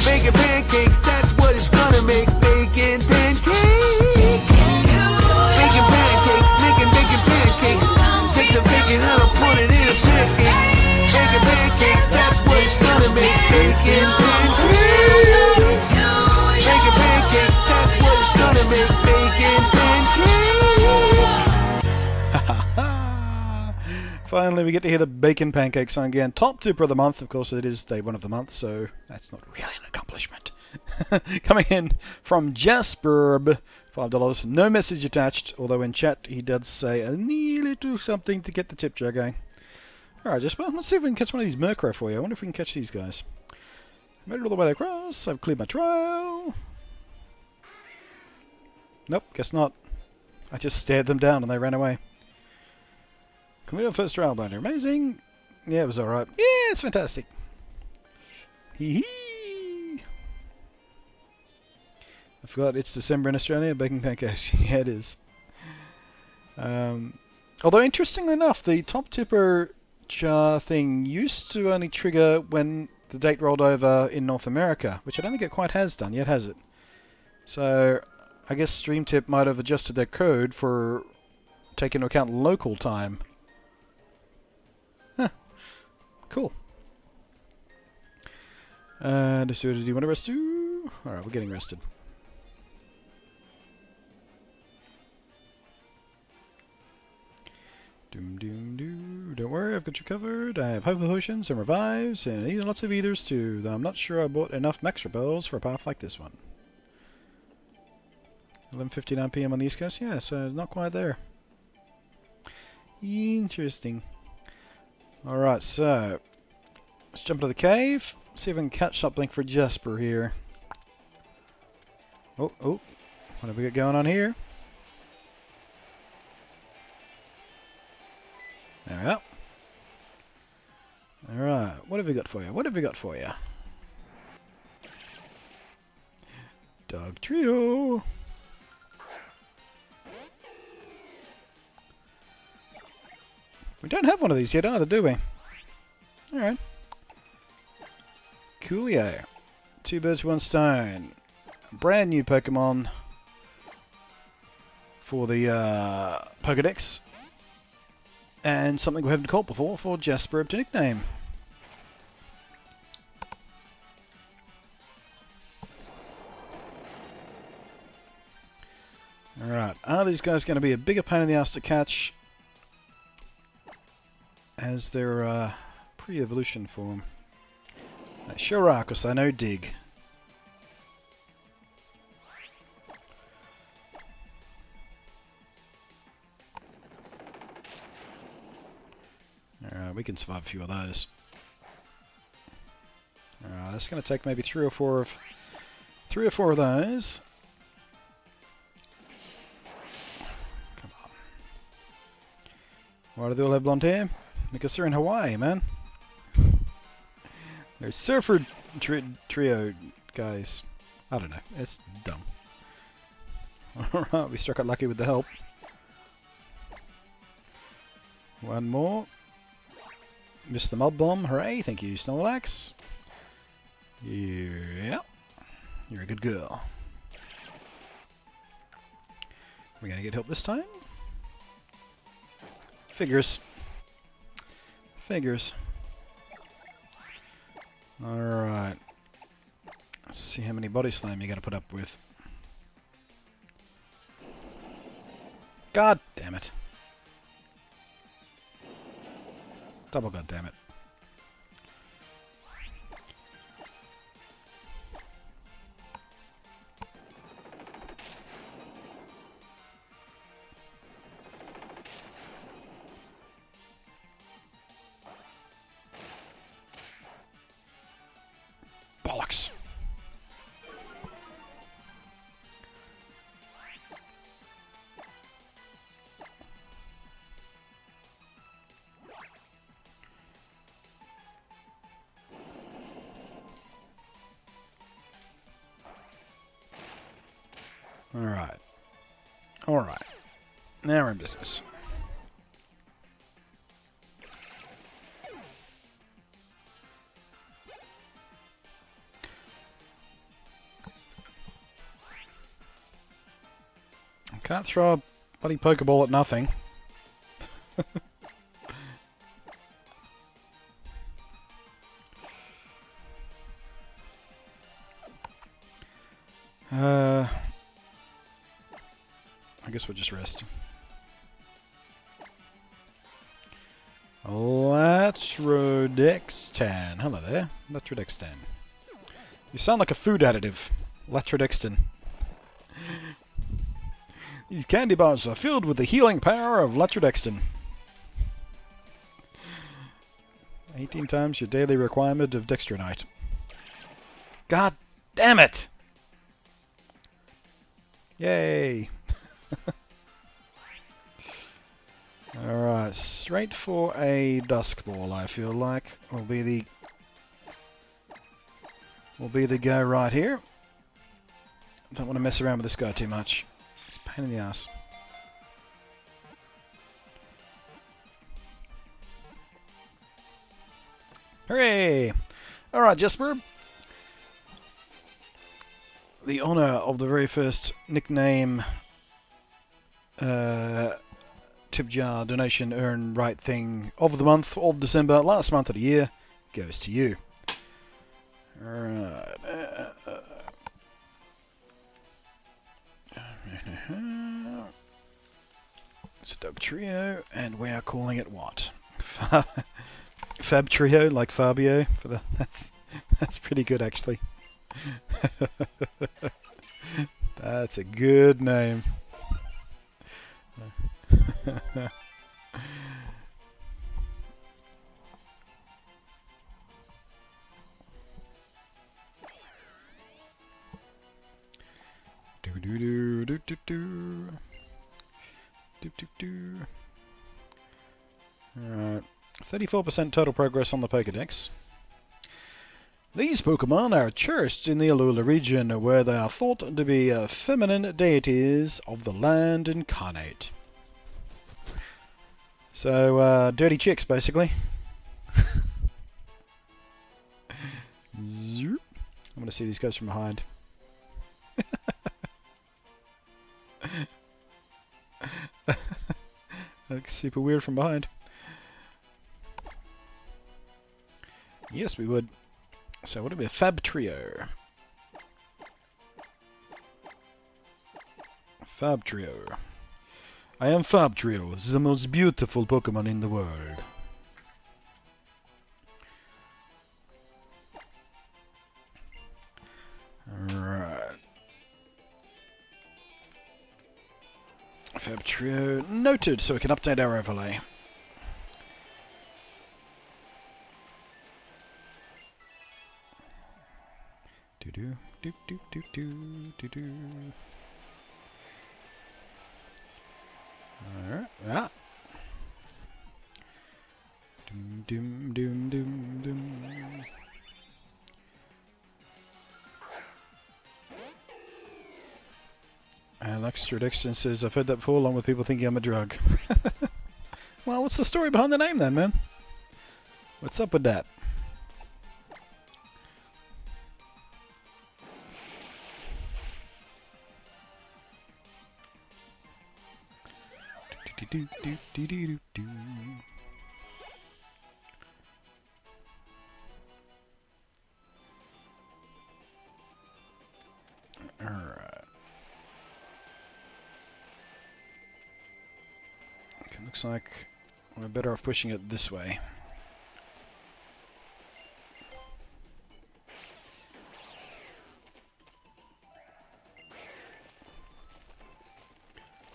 Bacon pancakes, that's what it's gonna make. Bacon pancakes. Bacon pancakes, making bacon pancakes. Take some bacon and I'll put it in a pancake. Bacon pancakes, that's what it's gonna make. Bacon pancakes. Bacon pancakes, that's what it's gonna make. Bacon pancakes. Finally, we get to hear the bacon pancake song again. Top tipper of the month. Of course, it is day 1 of the month, so that's not really an accomplishment. Coming in from Jasper, $5. No message attached, although in chat he does say, I need to do something to get the tip jar going. Alright, Jasper, let's see if we can catch one of these Murkrow for you. I wonder if we can catch these guys. Made it all the way across. I've cleared my trial. Nope, guess not. I just stared them down and they ran away. Complete our first trial binder. Amazing. Yeah, it was alright. Yeah, it's fantastic. Hee hee. I forgot it's December in Australia. Baking pancakes. Yeah, it is. Although, interestingly enough, the top tipper jar thing used to only trigger when the date rolled over in North America, which I don't think it quite has done yet, has it? So, I guess StreamTip might have adjusted their code for taking into account local time. Huh. Cool. Do you want to rest too? Alright, we're getting rested. Doom doom doo. Don't worry, I've got you covered. I have Hope Potions and Revives, and even lots of Ethers too, though I'm not sure I bought enough Max Repels for a path like this one. 11:59 PM on the East Coast? Yeah, so not quite there. Interesting. Alright, so let's jump into the cave. See if we can catch something for Jasper here. Oh, what have we got going on here? There we go. Alright, what have we got for you? What have we got for you? Dog Trio. We don't have one of these yet either, do we? Alright. Coolio. 2 birds, 1 stone. Brand new Pokemon for the Pokedex. And something we haven't caught before for Jasper to nickname. Alright, are these guys going to be a bigger pain in the ass to catch as their pre-evolution form? They sure are, because they know dig. Alright, we can survive a few of those. Alright, that's going to take maybe three or four of those. Come on. Why do they all have blonde hair? Because they're in Hawaii, man. They're surfer trio guys. I don't know. It's dumb. Alright, we struck out lucky with the help. One more. Missed the mob bomb. Hooray. Thank you, Snorlax. Yeah. You're a good girl. We're going to get help this time? Figures. Figures. Alright. Let's see how many body slam you're going to put up with. God damn it. Double god damn it. Bollocks. Alright. Alright. Now we're in business. Can't throw a bloody Pokeball at nothing. I guess we'll just rest. Latrodextan. Hello there. Latrodextan. You sound like a food additive. Latrodextan. These candy bars are filled with the healing power of Latrodextan. 18 times your daily requirement of Dextronite. God damn it! Yay! Alright, straight for a Dusk Ball, I feel like. Will be the go right here. Don't want to mess around with this guy too much. It's a pain in the ass. Hooray! Alright, Jesper. The honour of the very first nickname tip jar donation earn right thing of the month of December, last month of the year, goes to you. Alright. It's a dub trio, and we are calling it what? Fab Trio, like Fabio. For the that's pretty good, actually. That's a good name. Alright. 34% total progress on the Pokédex. These Pokemon are cherished in the Alola region, where they are thought to be feminine deities of the land incarnate. So, dirty chicks, basically. I'm going to see these guys from behind. That looks super weird from behind. Yes, we would. So, what would be a Fab Trio? Fab Trio. I am Fab Trio, the most beautiful Pokemon in the world. Alright. Fab Trio noted, so we can update our overlay. Do do do do do do do. Alright, ah. Doom doom doom doom doom. Alex Redexton says, I've heard that before, along with people thinking I'm a drug. Well, what's the story behind the name then, man? What's up with that? Alright. Okay, looks like we're better off pushing it this way.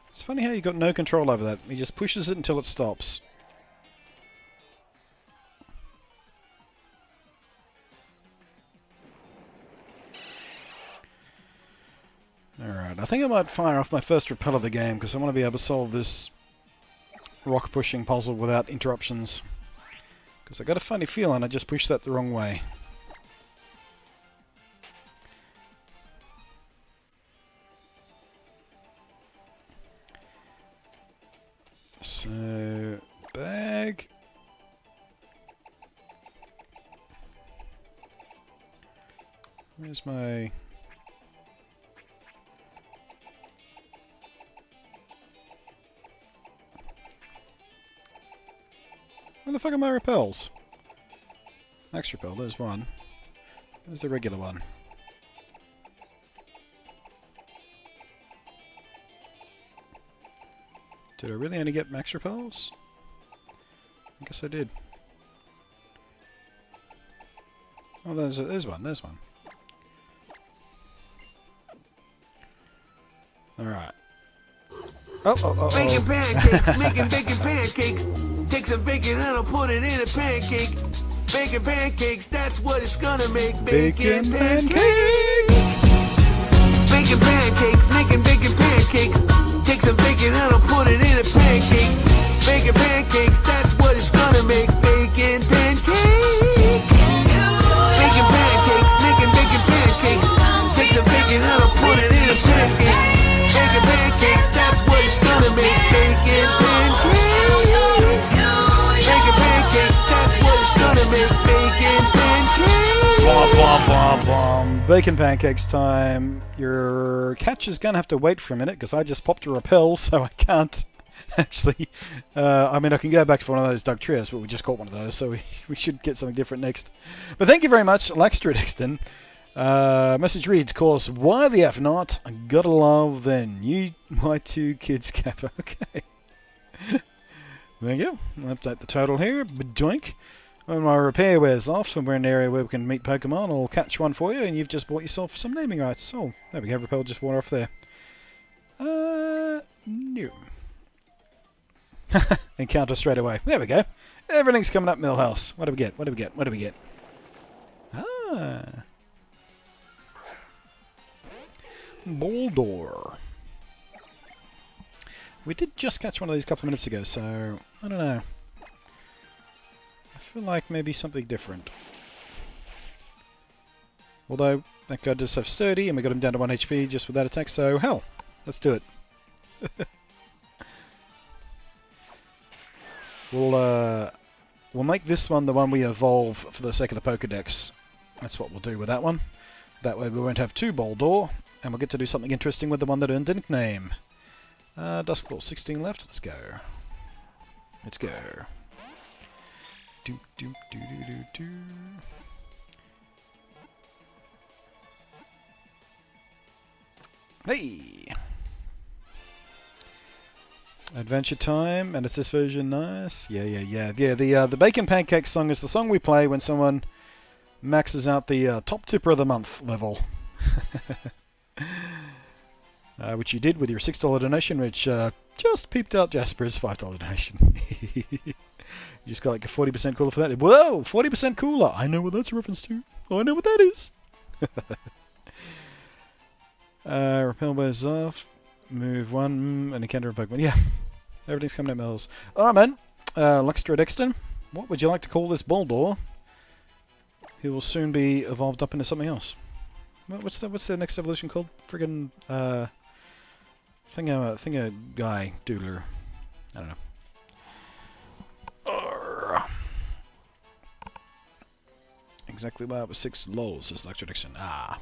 It's funny how you got no control over that. He just pushes it until it stops. Alright, I think I might fire off my first repel of the game because I want to be able to solve this rock pushing puzzle without interruptions. Because I got a funny feeling I just pushed that the wrong way. So, bag. Where's my... Where the fuck are my repels? Max repel, there's one. There's the regular one. Did I really only get max repels? I guess I did. Oh, there's one, there's one. Alright. Making pancakes, making bacon pancakes. Take some bacon and I'll put it in a pancake. Bacon pancakes, that's what it's gonna make. Bacon pancakes. Bacon pancakes, making bacon pancakes. Take some bacon and I'll put it in a pancake. Bacon pancakes, that's what it's gonna make. Bacon pancakes. Bacon pancakes, making bacon pancakes. Take some bacon and I'll put it in a pancake. Bacon pancakes, that's what it's gonna make. Bacon pancakes. Bacon pancakes, that's what it's gonna make. Bacon pancakes. Blah, blah, blah, blah. Bacon pancakes time. Your catch is gonna have to wait for a minute because I just popped a repel, so I can't actually. I mean, I can go back for one of those Doug Trios, but we just caught one of those, so we should get something different next. But thank you very much, Laxtra Dixon. Message reads, course, why the F not? I gotta love then. You, my two kids, Kappa. Okay. There you go. I'll update the total here. Doink. When my repair wears off, somewhere in the area where we can meet Pokemon, I'll catch one for you, and you've just bought yourself some naming rights. So, there we go. Repel just water off there. No. Encounter straight away. There we go. Everything's coming up, Millhouse. What do we get? What do we get? What do we get? Ah. Boldor. We did just catch one of these a couple of minutes ago, so I don't know. I feel like maybe something different. Although that guy does have sturdy, and we got him down to 1 HP just with that attack, so hell, let's do it. We'll make this one the one we evolve for the sake of the Pokedex. That's what we'll do with that one. That way we won't have two Boldor, and we'll get to do something interesting with the one that earned a nickname. Duskball, 16 left. Let's go. Let's go. Do do do do do do. Hey. Adventure time, and it's this version. Nice. Yeah. The Bacon Pancake song is the song we play when someone maxes out the top tipper of the month level. Which you did with your $6 donation, which just peeped out Jasper's $5 donation. You just got like a 40% cooler for that. Whoa, 40% cooler! I know what that's a reference to. I know what that is. Repel wears off. Move one and encounter a Pokemon. Yeah, everything's coming at Mills. Alright, man. Luxtra Dexton, what would you like to call this Boldor? He will soon be evolved up into something else. What's the next evolution called? Friggin' Thinga guy doodler. I don't know. exactly why it was 6 lols, says Electrodiction. Ah.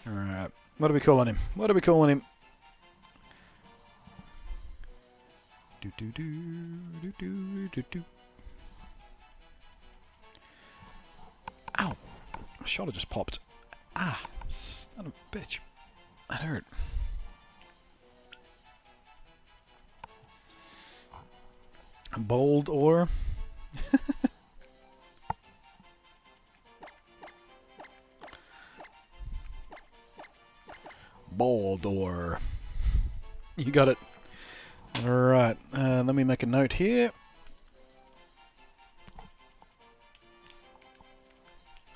Alright. What are we calling him? What are we calling him? Ow! My shoulder just popped. Ah! Son of a bitch. That hurt. Bold ore. Bold ore. You got it. Alright, let me make a note here.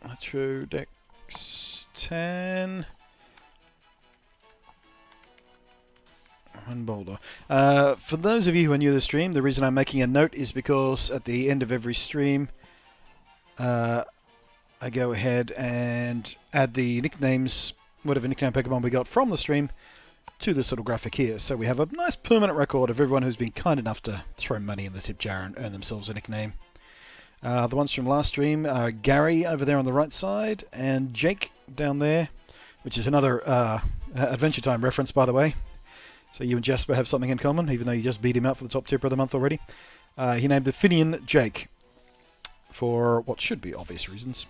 Electrodex 10. One boulder. For those of you who are new to the stream, the reason I'm making a note is because at the end of every stream, I go ahead and add the nicknames, whatever nickname Pokemon we got from the stream, to this little graphic here. So we have a nice permanent record of everyone who's been kind enough to throw money in the tip jar and earn themselves a nickname. The ones from last stream are Gary over there on the right side, and Jake down there, which is another Adventure Time reference, by the way. So you and Jasper have something in common, even though you just beat him out for the top tipper of the month already. He named the Finian Jake, for what should be obvious reasons.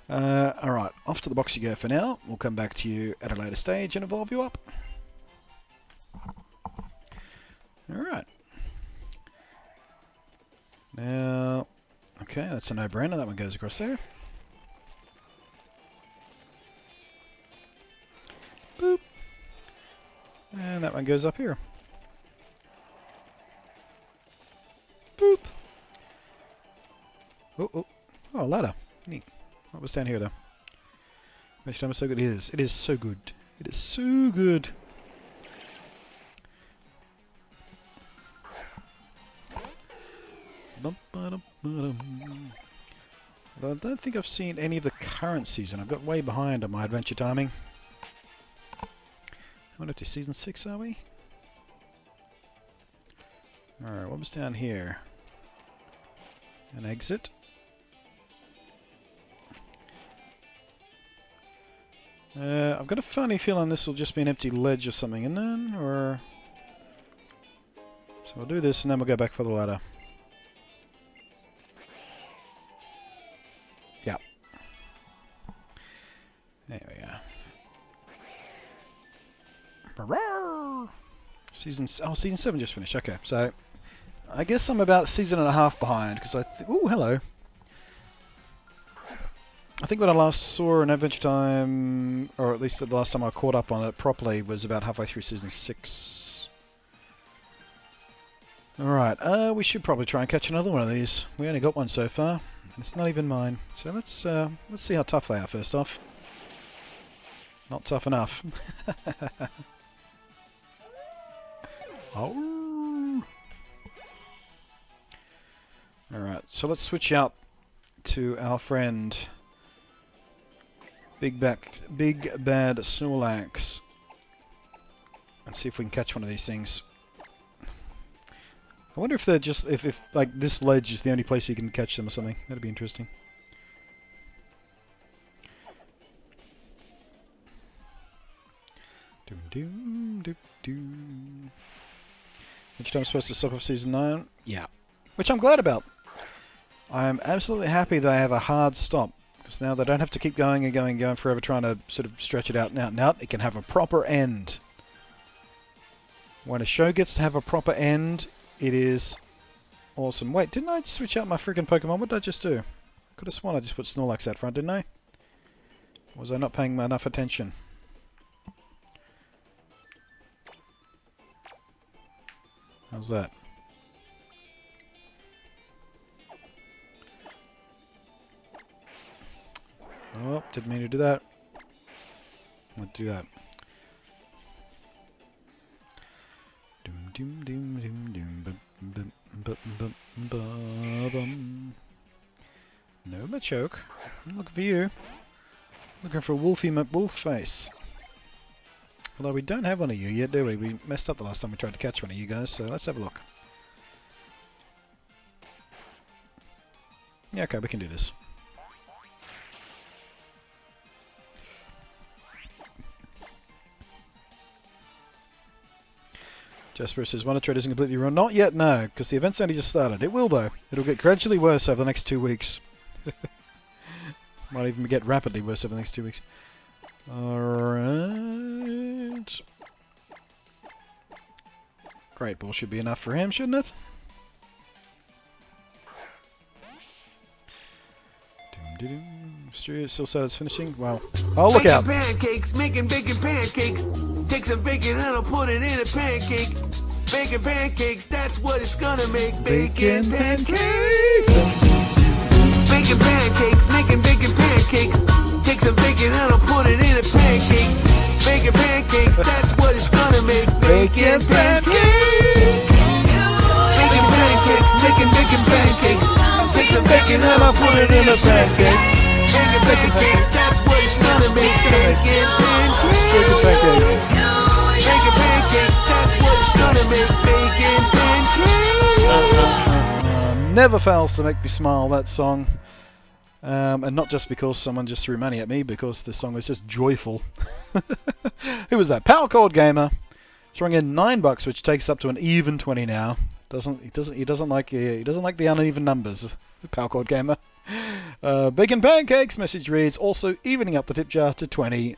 Alright, off to the box you go for now. We'll come back to you at a later stage and evolve you up. Alright. Now, okay, that's a no-brainer. That one goes across there. Boop. And that one goes up here. Boop. Oh, a ladder. Neat. What was down here, though? Which time is so good? It is. It is so good. It is so good. Well, I don't think I've seen any of the current season. I've got way behind on my adventure timing. What up to season 6 are we? Alright, what was down here? An exit. I've got a funny feeling this will just be an empty ledge or something, and then, or... So we'll do this and then we'll go back for the ladder. Yep. There we go. Season 7 just finished. Okay, so I guess I'm about a season and a half behind because oh, hello. I think when I last saw an Adventure Time, or at least the last time I caught up on it properly, was about halfway through season 6. Alright, we should probably try and catch another one of these. We only got one so far. It's not even mine. So let's see how tough they are first off. Not tough enough. Oh. Alright, so let's switch out to our friend Big Bad Snorlax and see if we can catch one of these things. I wonder if they're just if like this ledge is the only place you can catch them or something. That'd be interesting. Which time I'm supposed to stop off season 9? Yeah. Which I'm glad about. I'm absolutely happy they have a hard stop. Because now they don't have to keep going and going and going forever trying to sort of stretch it out and out and out. It can have a proper end. When a show gets to have a proper end, it is awesome. Wait, didn't I switch out my freaking Pokemon? What did I just do? Could have sworn I just put Snorlax out front, didn't I? Or was I not paying enough attention? How's that? Oh, didn't mean to do that. Let's do that. Doom doom doom doom doom bum bum bum bum bum. No Machoke. I'm looking for you. Looking for a Wolfie McWolf face. Although we don't have one of you yet, do we? We messed up the last time we tried to catch one of you guys, so let's have a look. Yeah, okay, we can do this. Jasper says, Wonder Trade isn't completely ruined. Not yet, no, because the event's only just started. It will, though. It'll get gradually worse over the next 2 weeks. Might even get rapidly worse over the next 2 weeks. Alright. Great ball should be enough for him, shouldn't it? Still said it's finishing. Well, oh, look out! Pancakes, making bacon pancakes. Take some bacon and I'll put it in a pancake. Bacon pancakes, that's what it's gonna make. Bacon pancakes. Bacon pancakes, making bacon pancakes. Take some bacon and I'll put it in a pancake. Bacon pancakes, that's what it's gonna make. Bacon pancakes. Bacon pancakes, making bacon pancakes. Take some bacon and I'll put it in a pancake. Bacon pancakes, that's what it's gonna make. Bacon pancakes. Bacon pancakes. Bacon pancakes, that's what it's gonna make. Bacon pancakes. Never fails to make me smile, that song. And not just because someone just threw money at me, because the song was just joyful. Who was that? Power Chord Gamer throwing in $9, which takes up to an even 20 now. He doesn't like the uneven numbers. Power Chord Gamer. Bacon pancakes message reads, also evening up the tip jar to 20.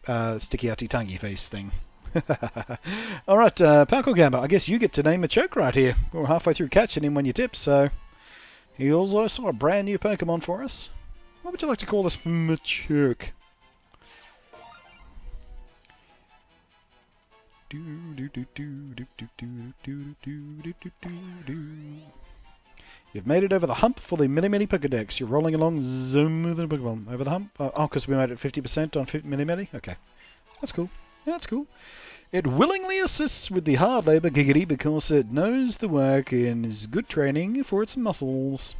Sticky outy tonguey face thing. Alright, Power Chord Gamer, I guess you get to name a choke right here. We're halfway through catching him when you tip, so he also saw a brand new Pokemon for us. What would you like to call this Machoke? You've made it over the hump for the Mini Pokedex. You're rolling along zoom with the Pokemon. Over the hump? Oh, because we made it 50% on Mini? Okay. That's cool. Yeah, that's cool. It willingly assists with the hard labour, giggity, because it knows the work and is good training for its muscles.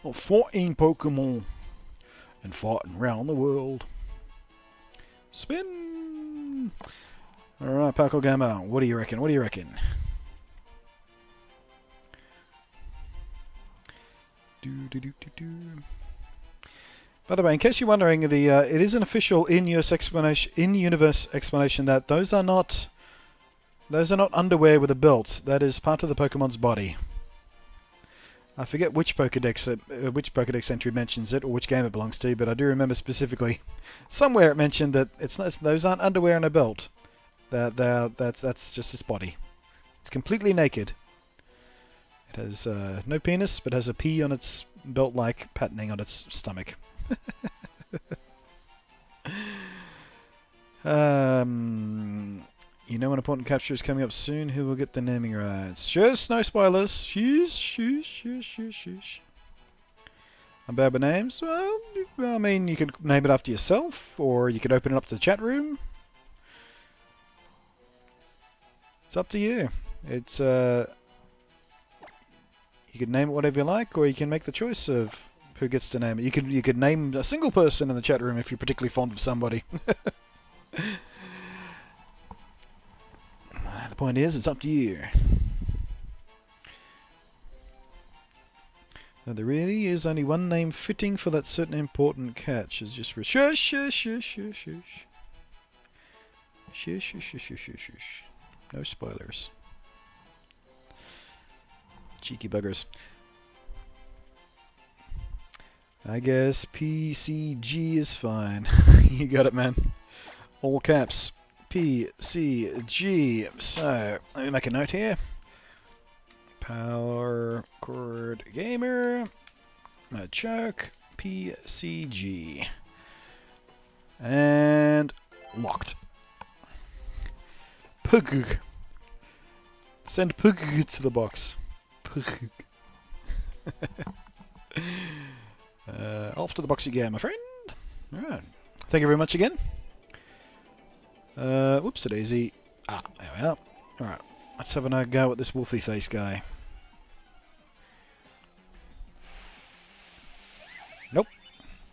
Well, 14 Pokemon. And fighting around the world. Spin! Alright, Paco Gamma, what do you reckon? What do you reckon? By the way, in case you're wondering, it is an official in-universe explanation that those are not underwear with a belt. That is part of the Pokemon's body. I forget which Pokedex entry mentions it or which game it belongs to, but I do remember specifically somewhere it mentioned that those aren't underwear and a belt. That's just its body. It's completely naked. It has no penis, but has a P on its belt-like patterning on its stomach. You know, an important capture is coming up soon. Who will get the naming rights? Shush, no spoilers. Shush. I'm bad with names. Well, I mean, you could name it after yourself, or you could open it up to the chat room. It's up to you. It's you could name it whatever you like, or you can make the choice of who gets to name it. You could name a single person in the chat room if you're particularly fond of somebody. The point is, it's up to you. Now, there really is only one name fitting for that certain important catch. It's just shush. No spoilers. Cheeky buggers. I guess PCG is fine. You got it, man. All caps. PCG. So, let me make a note here. Power Chord Gamer. Machoke. PCG. And locked. Pug. Send Pug to the box. Pug. Off to the box you go, my friend. Alright. Thank you very much again. Whoops-a-daisy. There we are. Alright. Let's have a go at this wolfy face guy. Nope.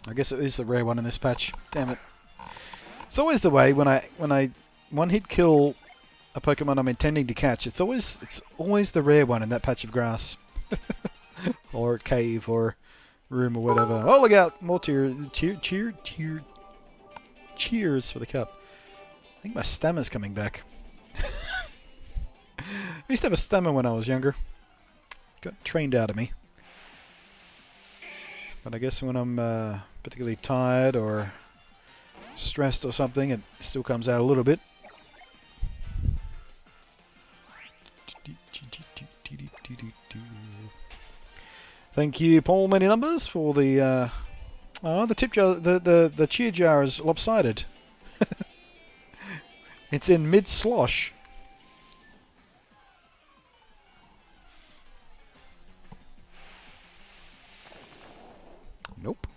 I guess it is the rare one in this patch. Damn it. It's always the way when I one-hit kill a Pokemon I'm intending to catch. It's always the rare one in that patch of grass. Or cave or room or whatever. Oh, look out! More cheers for the cup. I think my stammer's coming back. I used to have a stammer when I was younger. Got trained out of me. But I guess when I'm particularly tired or stressed or something, it still comes out a little bit. Thank you, Paul Many Numbers, for the the tip jar. The cheer jar is lopsided. It's in mid slosh. Nope.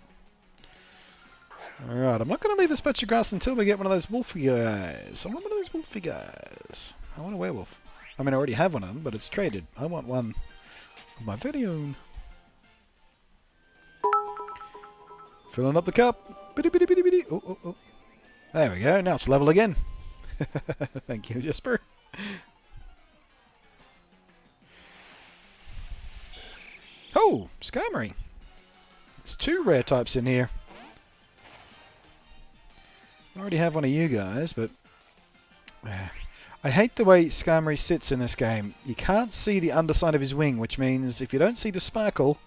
Alright, I'm not going to leave this patch of grass until we get one of those wolfy guys. I want one of those wolfy guys. I want a werewolf. I mean, I already have one of them, but it's traded. I want one of my very own. Filling up the cup. Bitty, bitty, bitty, bitty. Oh, oh, oh. There we go. Now it's level again. Thank you, Jesper. Oh, Skarmory. There's 2 rare types in here. I already have one of you guys, but I hate the way Skarmory sits in this game. You can't see the underside of his wing, which means if you don't see the sparkle,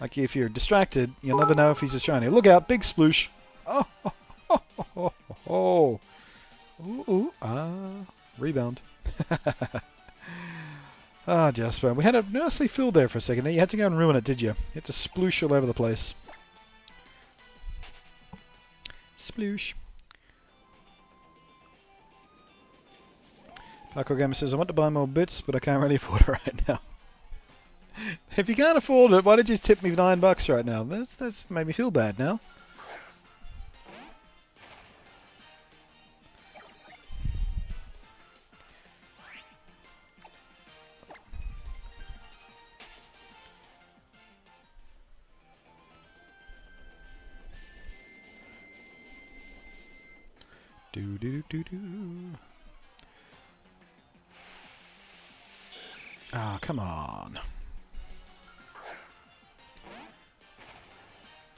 like if you're distracted, you'll never know if he's a shiny. Look out, big sploosh. Oh, oh, oh, oh, oh. Ooh, ooh, rebound. Ah, Jasper. We had it nicely filled there for a second. You had to go and ruin it, did you? You had to sploosh all over the place. Sploosh. Parkour Gamer says, I want to buy more bits, but I can't really afford it right now. If you can't afford it, why did you tip me $9 right now? That's made me feel bad now. Do do do do. Ah, come on.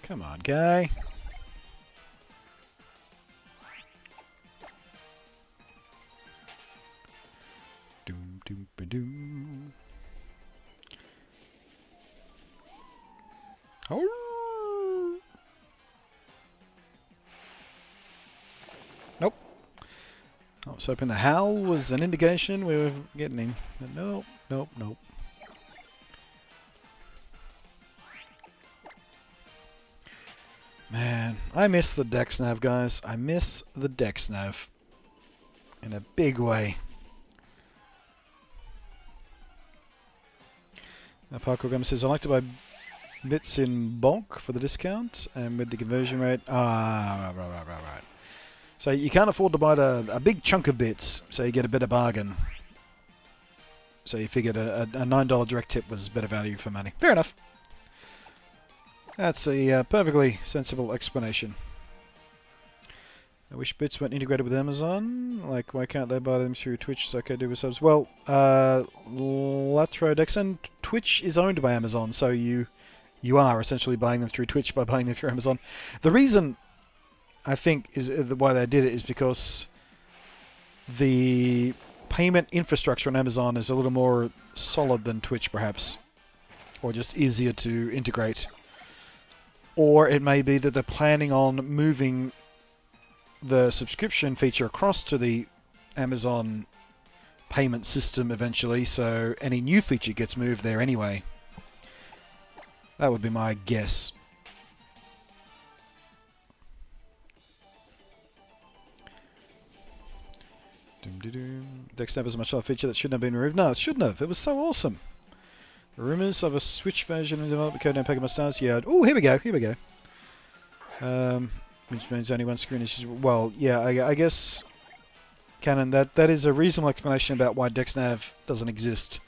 Come on, guy. Doom doom ba doom. Oh. Nope. I was hoping the howl was an indication we were getting him. But nope, nope, nope. Man, I miss the Dex Nav, guys. I miss the Dex Nav. In a big way. Parkour Gamer says, I like to buy bits in bulk for the discount and with the conversion rate. Ah, right. So you can't afford to buy a big chunk of bits, so you get a better bargain. So you figured a $9 direct tip was better value for money. Fair enough. That's a perfectly sensible explanation. I wish bits weren't integrated with Amazon. Like, why can't they buy them through Twitch so I can do with subs? Well, Latrodexon, Twitch is owned by Amazon, so you are essentially buying them through Twitch by buying them through Amazon. The reason I think is why they did it is because the payment infrastructure on Amazon is a little more solid than Twitch, perhaps, or just easier to integrate. Or it may be that they're planning on moving the subscription feature across to the Amazon payment system eventually, so any new feature gets moved there anyway. That would be my guess. Dex Nav is a much other feature that shouldn't have been removed. No, it shouldn't have. It was so awesome. Rumors of a Switch version of development code named Pokemon Stars. Yeah. Oh, here we go. Which means only one screen is... Well, yeah, I guess, Canon, that is a reasonable explanation about why DexNav doesn't exist.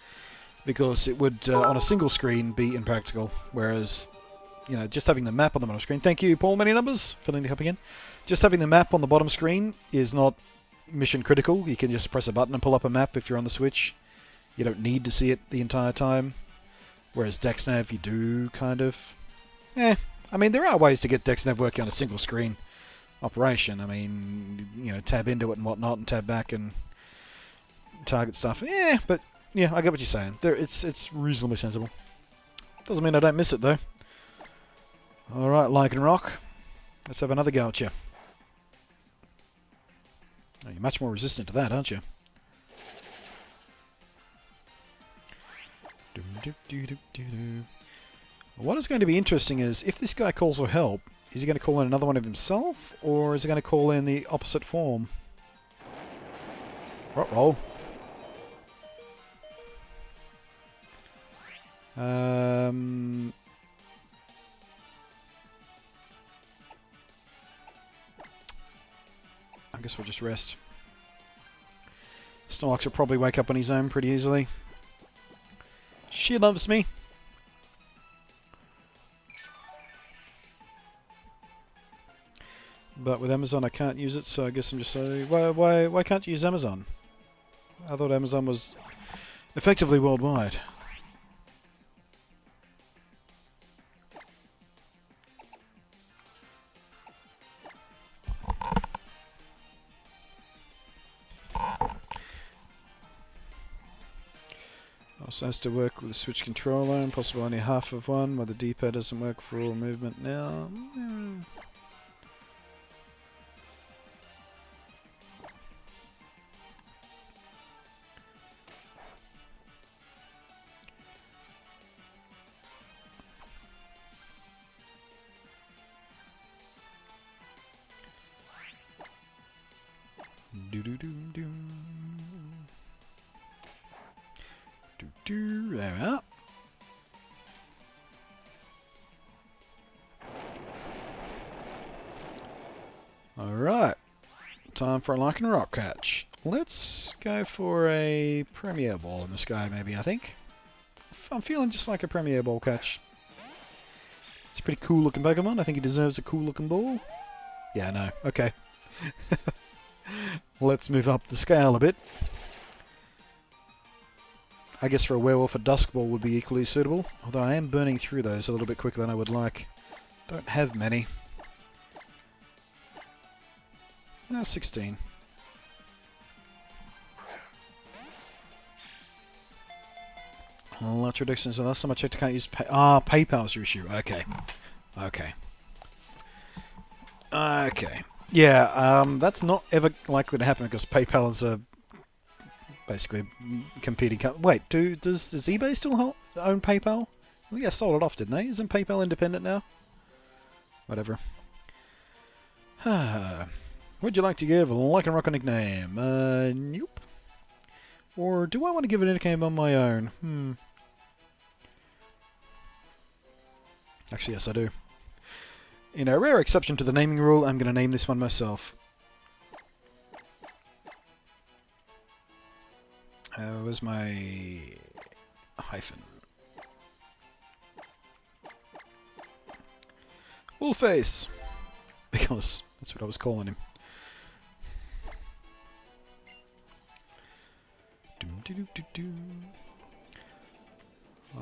Because it would, on a single screen, be impractical. Whereas you know, just having the map on the bottom screen. Thank you, Paul, many numbers, for letting me help again. Just having the map on the bottom screen is not mission critical. You can just press a button and pull up a map if you're on the Switch. You don't need to see it the entire time. Whereas DexNav, you do, kind of. I mean, there are ways to get DexNav working on a single screen operation. I mean, you know, tab into it and whatnot, and tab back and target stuff. But yeah, I get what you're saying. It's reasonably sensible. Doesn't mean I don't miss it though. All right, Lycan Rock, let's have another go at you. Oh, you're much more resistant to that, aren't you? What is going to be interesting is if this guy calls for help, is he going to call in another one of himself, or is he going to call in the opposite form? Roll. I guess we'll just rest. Snorlax will probably wake up on his own pretty easily. She loves me. But with Amazon I can't use it, so I guess I'm just saying, why can't you use Amazon? I thought Amazon was effectively worldwide. Also has to work with the Switch controller, and possibly only half of one, where the D-pad doesn't work for all movement now. There we are. Alright. Time for a Lycan Rock catch. Let's go for a Premier Ball in the sky, maybe, I think. I'm feeling just like a Premier Ball catch. It's a pretty cool looking Pokemon. I think he deserves a cool looking ball. Yeah, no. Okay. Let's move up the scale a bit. I guess for a Werewolf, a Dusk Ball would be equally suitable. Although I am burning through those a little bit quicker than I would like. Don't have many. 16. Ultra distance. Last time I checked, I can't use PayPal's your issue. Okay. Yeah, that's not ever likely to happen because PayPal is a basically competing company. Wait, does eBay still own PayPal? I think I sold it off, didn't they? Isn't PayPal independent now? Whatever. Would you like to give a Lycan Rock a nickname? Nope. Or do I want to give it a nickname on my own? Actually, yes, I do. In a rare exception to the naming rule, I'm going to name this one myself. Where's my hyphen? Woolface! Because that's what I was calling him.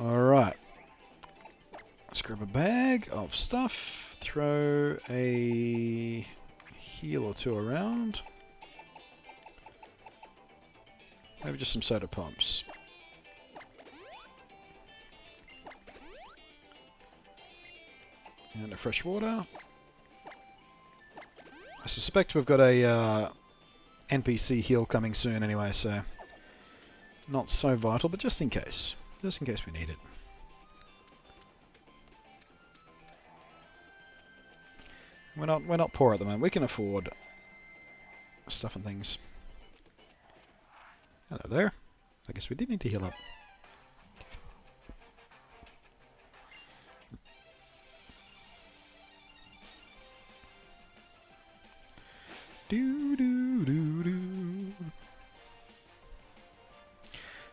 Alright. Let's grab a bag of stuff. Throw a heal or two around. Maybe just some soda pumps. And a fresh water. I suspect we've got a NPC heal coming soon anyway, so not so vital, but just in case. Just in case we need it. We're not poor at the moment. We can afford stuff and things. Hello there. I guess we did need to heal up.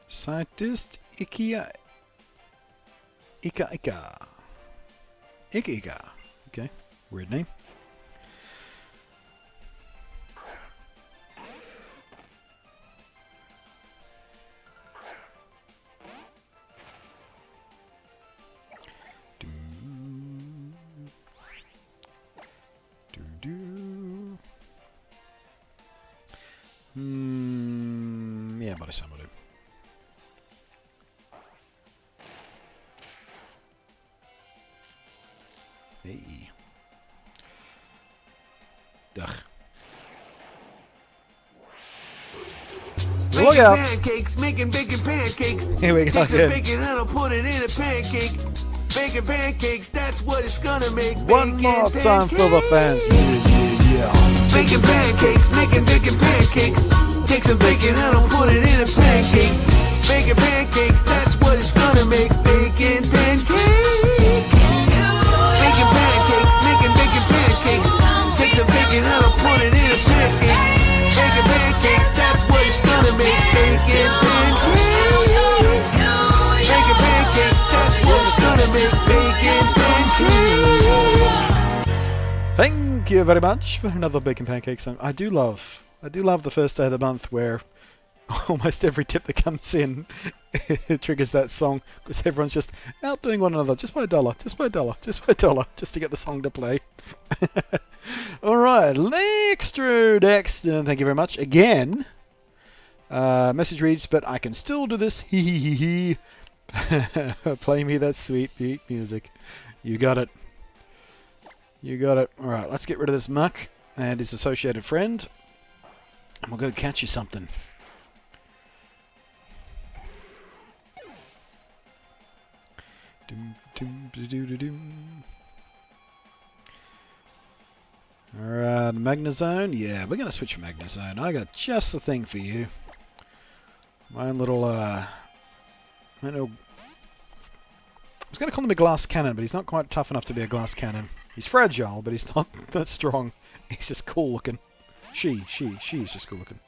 Scientist Ika. Ikiga. Okay, weird name. Yeah, body slam will do. Hey. Ugh. Look Making out! pancakes, making bacon pancakes. Here we go Take some again. bacon and I'll put it in a pancake. Bacon pancakes, that's what it's gonna make. One Bacon more time for the fans. pancakes. Yeah. Bacon pancakes, making bacon pancakes. Take some bacon and I'll put it in a pancake. Bacon pancakes, that's what it's gonna make. Bacon pancakes. Bacon pancakes, making bacon pancakes. Take some bacon and I'll put it in a pancake. Bacon pancakes, that's what it's gonna make. Bacon pancakes. Bacon pancakes, that's what it's gonna make. Bacon pancakes. Thank you very much for another bacon pancake song. I do love the first day of the month where almost every tip that comes in it triggers that song because everyone's just outdoing one another. Just by $1, just by $1, just by $1, just to get the song to play. All right, Extrude Exton, thank you very much again. Message reads, but I can still do this. Hee hee hee hee. Play me that sweet beat music. You got it. You got it. All right, let's get rid of this muck and his associated friend, and we'll go catch you something. Alright, Magnezone. Yeah, we're going to switch Magnezone. I got just the thing for you. My own little, I was going to call him a glass cannon, but he's not quite tough enough to be a glass cannon. He's fragile, but he's not that strong. He's just cool looking. She's just cool looking.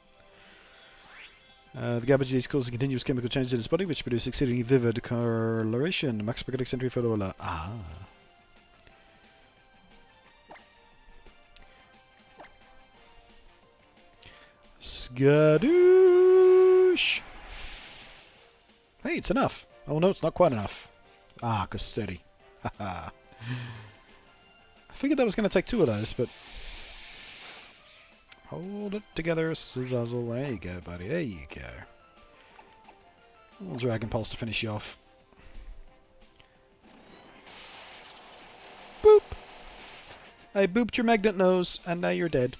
The garbage disease causes continuous chemical changes in his body, which produce exceedingly vivid coloration. Max magnetic centrifugal. Ah. Skadoosh. Hey, it's enough. Oh no, it's not quite enough. Ah, cause steady. Haha. I figured that was going to take 2 of those, but hold it together, Sizazzle. There you go, buddy. There you go. A little Dragon Pulse to finish you off. Boop! I booped your magnet nose, and now you're dead.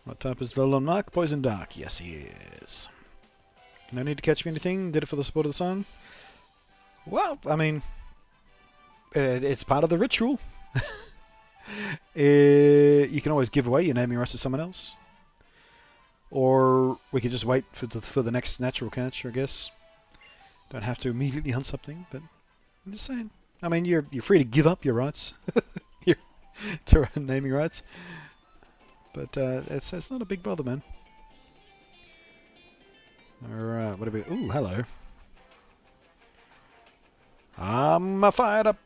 What type is the lone mark? Poison Dark. Yes, he is. No need to catch me anything. Did it for the support of the song. Well, I mean, it's part of the ritual. You can always give away your naming rights to someone else. Or we could just wait for the next natural catch, I guess. Don't have to immediately hunt something, but I'm just saying. I mean, you're free to give up your rights. your naming rights. But it's not a big bother, man. Alright, what do we... Ooh, hello. I'm a fired up.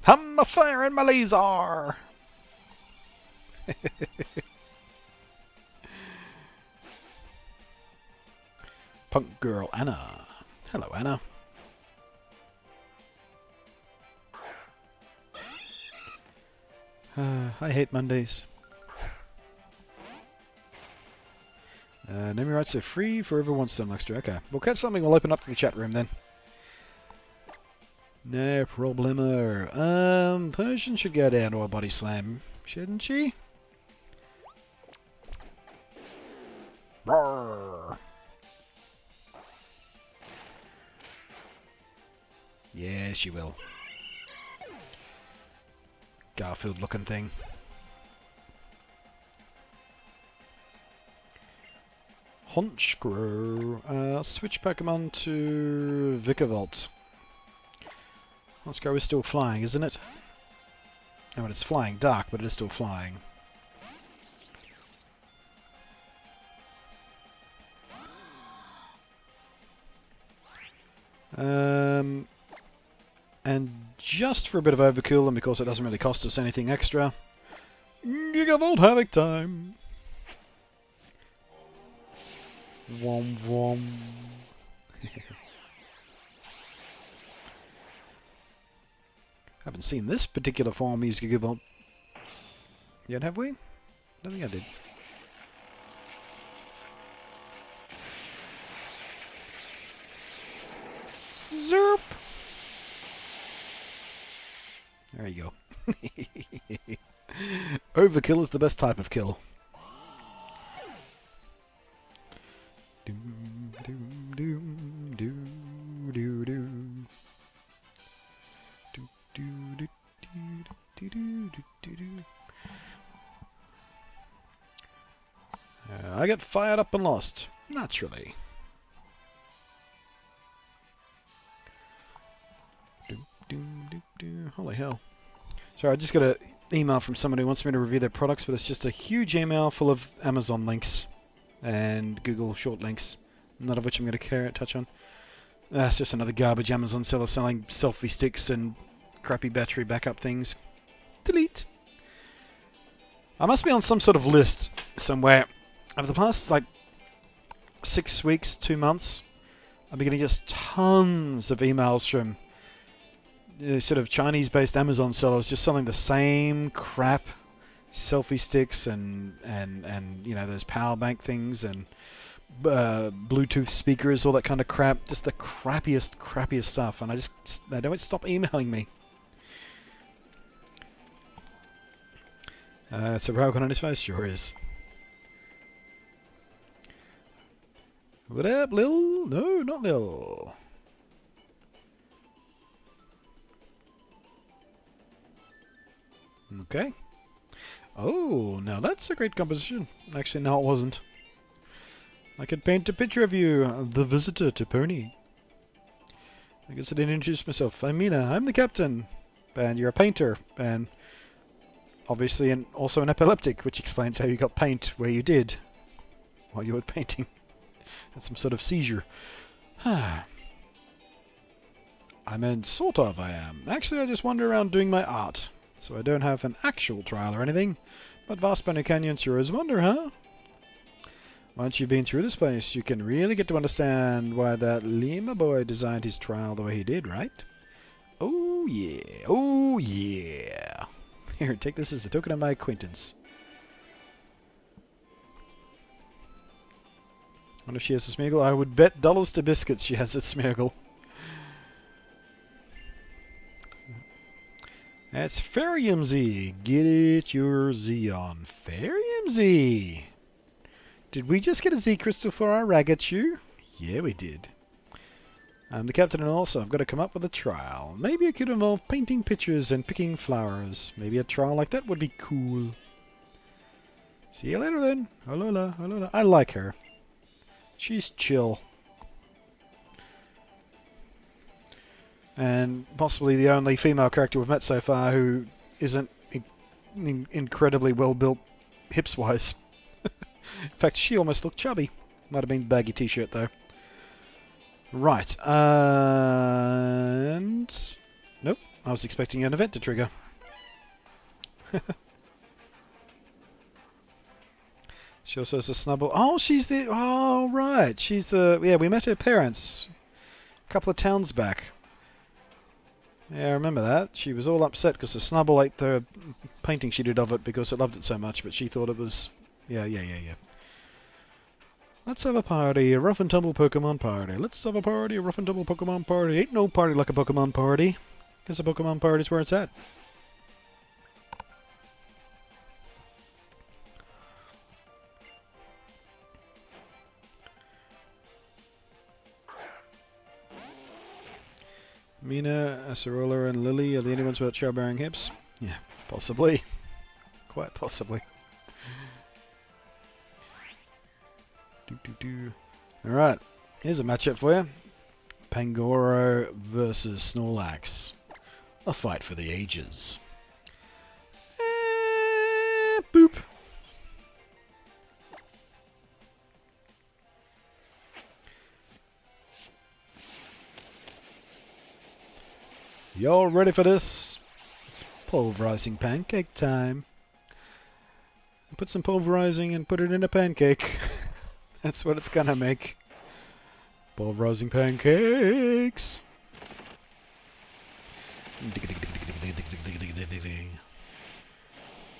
I'm a firing my laser. Punk girl Anna. Hello, Anna. I hate Mondays. Naming rights are free for whoever wants them, Extra. Okay, we'll catch something. We'll open up the chat room then. No problemo. Persian should go down to a body slam, shouldn't she? Roar. Yeah, she will. Garfield looking thing. Honchgrow. Switch Pokemon to Vikavolt. Honchgrow is still flying, isn't it? I mean, it's flying dark, but it is still flying. And just for a bit of overkill, and because it doesn't really cost us anything extra, Gigavolt Havoc time! Wom wom. Haven't seen this particular form use Gigavolt yet, have we? Don't think I did. Zerp! There you go. Overkill is the best type of kill. Doom, doom, doom, doom, doom, doom. Do, do, do, do, do, do, do, do. I get fired up and lost, naturally. Holy hell. Sorry, I just got an email from someone who wants me to review their products, but it's just a huge email full of Amazon links and Google short links, none of which I'm going to touch on. It's just another garbage Amazon seller selling selfie sticks and crappy battery backup things. Delete. I must be on some sort of list somewhere. Over the past, 6 weeks, 2 months, I've been getting just tons of emails from sort of Chinese-based Amazon sellers just selling the same crap, selfie sticks and you know, those power bank things and Bluetooth speakers, all that kind of crap. Just the crappiest stuff, and they don't stop emailing me. It's a broken on his face, sure is. What up, Lil? No, not Lil. Okay. Oh, now that's a great composition. Actually, no, it wasn't. I could paint a picture of you, the visitor to Pony. I guess I didn't introduce myself. I'm Mina. I'm the captain. And you're a painter. And obviously also an epileptic, which explains how you got paint where you did while you were painting. Had some sort of seizure. I mean, sort of I am. Actually, I just wander around doing my art. So I don't have an actual trial or anything. But Vast Bunny Canyon sure is a wonder, huh? Once you've been through this place, you can really get to understand why that Lima boy designed his trial the way he did, right? Oh yeah, oh yeah. Here, take this as a token of my acquaintance. Wonder if she has a Smeagol. I would bet dollars to biscuits she has a Smeagol. That's Farium Z. Get it your Z on. Farium Z. Did we just get a Z crystal for our Ragachu? Yeah, we did. I'm the captain, and also I've got to come up with a trial. Maybe it could involve painting pictures and picking flowers. Maybe a trial like that would be cool. See you later then. Alola, alola. I like her. She's chill. And possibly the only female character we've met so far who isn't incredibly well built hips-wise. In fact, she almost looked chubby. Might have been baggy t-shirt though. Right, and nope, I was expecting an event to trigger. She also has a snubble. Oh, she's the... Oh, right. She's the... Yeah, we met her parents a couple of towns back. Yeah, I remember that. She was all upset because the snubble ate the painting she did of it because it loved it so much, but she thought it was... Yeah. Let's have a party, a rough and tumble Pokemon party. Let's have a party, a rough and tumble Pokemon party. Ain't no party like a Pokemon party. Guess a Pokemon party's where it's at. Mina, Acerola, and Lily are the only ones without childbearing hips? Yeah, possibly. Quite possibly. Alright, here's a matchup for you. Pangoro versus Snorlax. A fight for the ages. Boop. Y'all ready for this? It's pulverizing pancake time. Put some pulverizing and put it in a pancake. That's what it's gonna make. Pulverizing pancakes.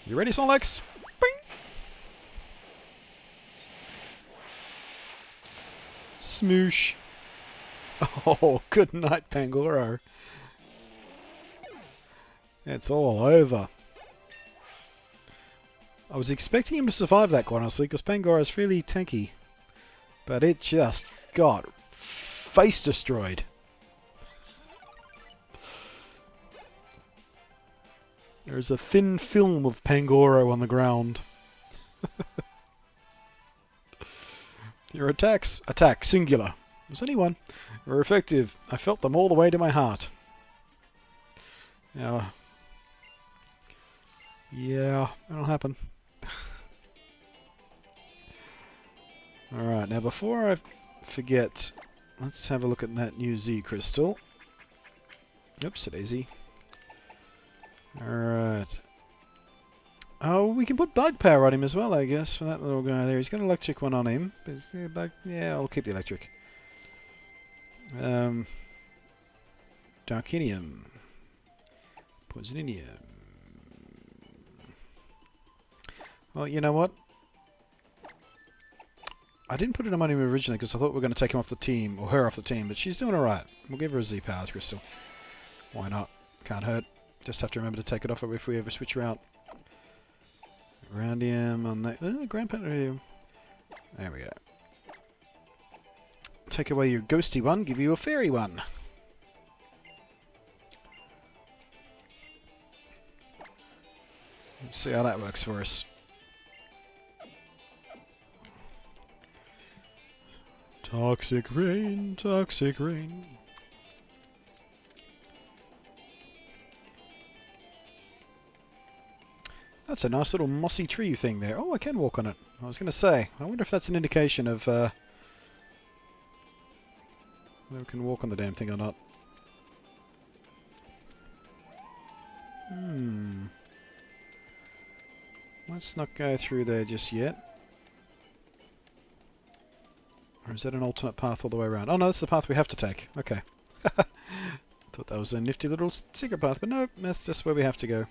You ready, Snorlax? Bing! Smoosh. Oh, good night, Pangoro. It's all over. I was expecting him to survive that, quite honestly, because Pangoro is fairly tanky. But it just got face destroyed. There's a thin film of Pangoro on the ground. Your attacks, attack, singular. Was anyone? Were effective. I felt them all the way to my heart. Yeah, that'll happen. Alright, now before I forget, let's have a look at that new Z crystal. Oops, a daisy. Alright. Oh, we can put bug power on him as well, I guess, for that little guy there. He's got an electric one on him. Is there a bug? Yeah, I'll keep the electric. Darkinium. Poisoninium. Well, you know what? I didn't put it on him originally because I thought we were going to take him off the team, or her off the team, but she's doing alright. We'll give her a Z-Power crystal. Why not? Can't hurt. Just have to remember to take it off if we ever switch her out. Roundium on that. Grand Patrium. There we go. Take away your ghosty one, give you a fairy one. Let's see how that works for us. Toxic rain, toxic rain. That's a nice little mossy tree thing there. Oh, I can walk on it. I was going to say, I wonder if that's an indication of whether we can walk on the damn thing or not. Let's not go through there just yet. Or is that an alternate path all the way around? Oh no, that's the path we have to take. Okay. Thought that was a nifty little secret path, but no, that's just where we have to go.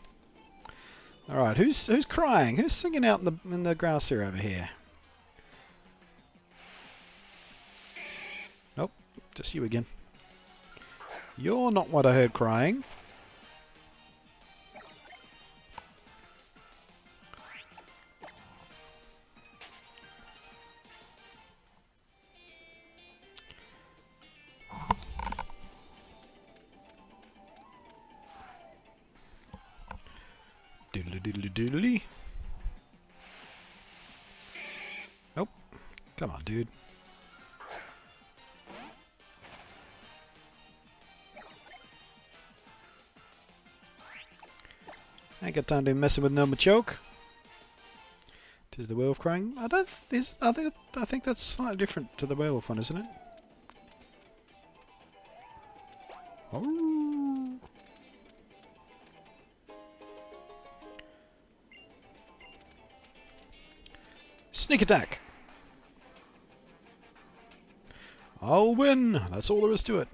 Alright, who's crying? Who's singing out in the grass here over here? Nope, just you again. You're not what I heard crying. Doodly. Nope. Come on, dude. Ain't got time to be messing with no Machoke. Tis the werewolf crying. I think that's slightly different to the werewolf one, isn't it? Oh. Sneak attack. I'll win. That's all there is to it.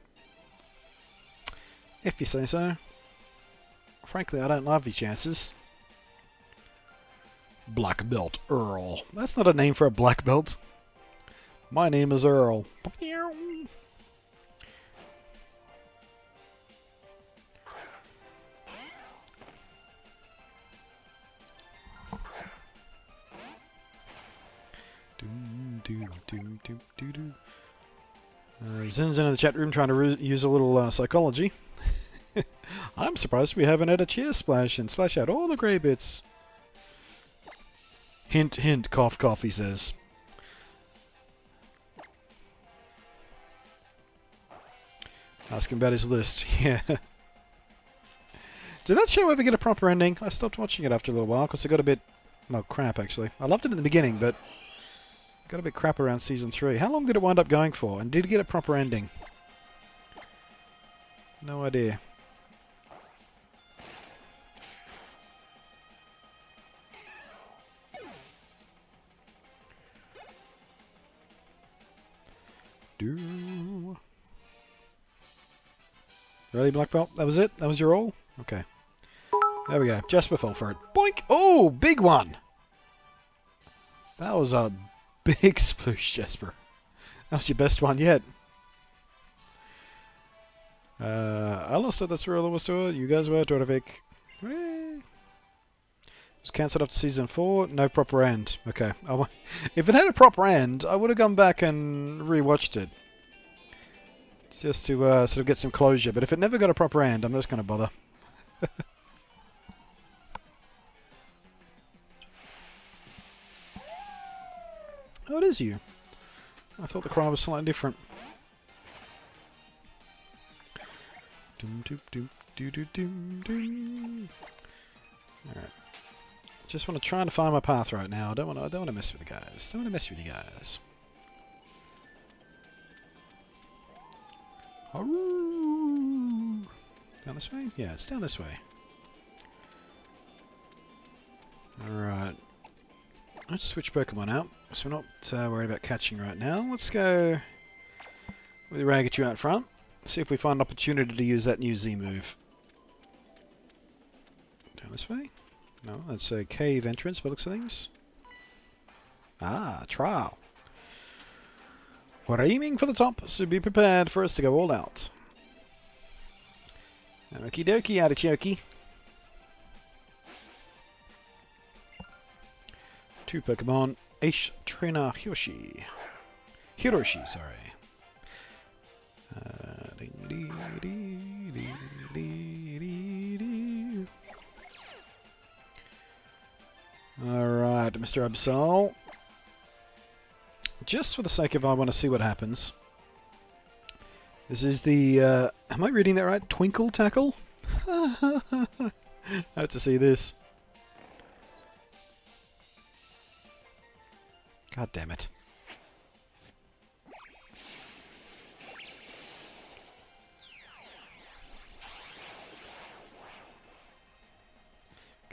If you say so. Frankly, I don't love your chances. Black Belt Earl. That's not a name for a black belt. My name is Earl. Zin's in the chat room trying to use a little psychology. I'm surprised we haven't had a cheer splash and splash out all the grey bits. Hint, hint, cough, cough, he says. Ask him about his list. Yeah. Did that show ever get a proper ending? I stopped watching it after a little while because it got a bit... well, crap, actually. I loved it in the beginning, but... got a bit crap around Season 3. How long did it wind up going for? And did it get a proper ending? No idea. Really, black belt? That was it? That was your all? Okay. There we go. Jasper fell for it. Boink! Oh, big one! That was a big sploosh, Jasper. That was your best one yet. I lost it, that's where all there was to it. You guys were, Dorovic. Was cancelled after season 4. No proper end. Okay. If it had a proper end, I would have gone back and rewatched it. Just to sort of get some closure. But if it never got a proper end, I'm not going to bother. Oh, it is you. I thought the cry was slightly different. Alright. Just want to try and find my path right now. I don't want to mess with the guys. Don't want to mess with you guys. Down this way? Yeah, it's down this way. Alright. Let's switch Pokemon out, so we're not worried about catching right now. Let's go with Raichu out front. See if we find an opportunity to use that new Z move. Down this way? No, that's a cave entrance by the looks of things. Ah, trial. We're aiming for the top, so be prepared for us to go all out. Okie dokie, artichoke. 2 Pokemon. Ace Trainer Hiroshi. Hiroshi, sorry. Alright, Mr. Absol. Just for the sake of I want to see what happens. This is the... am I reading that right? Twinkle Tackle? I have to see this. God damn it.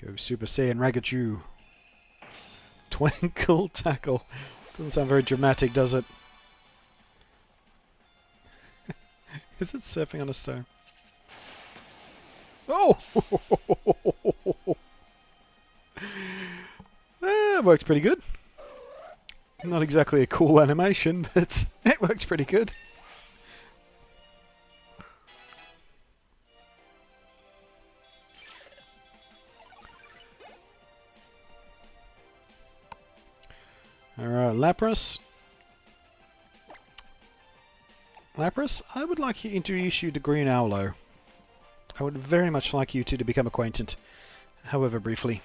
Go Super Saiyan Raichu. Twinkle Tackle. Doesn't sound very dramatic, does it? Is it surfing on a stone? Oh! That worked pretty good. Not exactly a cool animation, but it works pretty good. Alright, Lapras. Lapras, I would like to introduce you to Green Owlo. I would very much like you two to become acquainted, however briefly.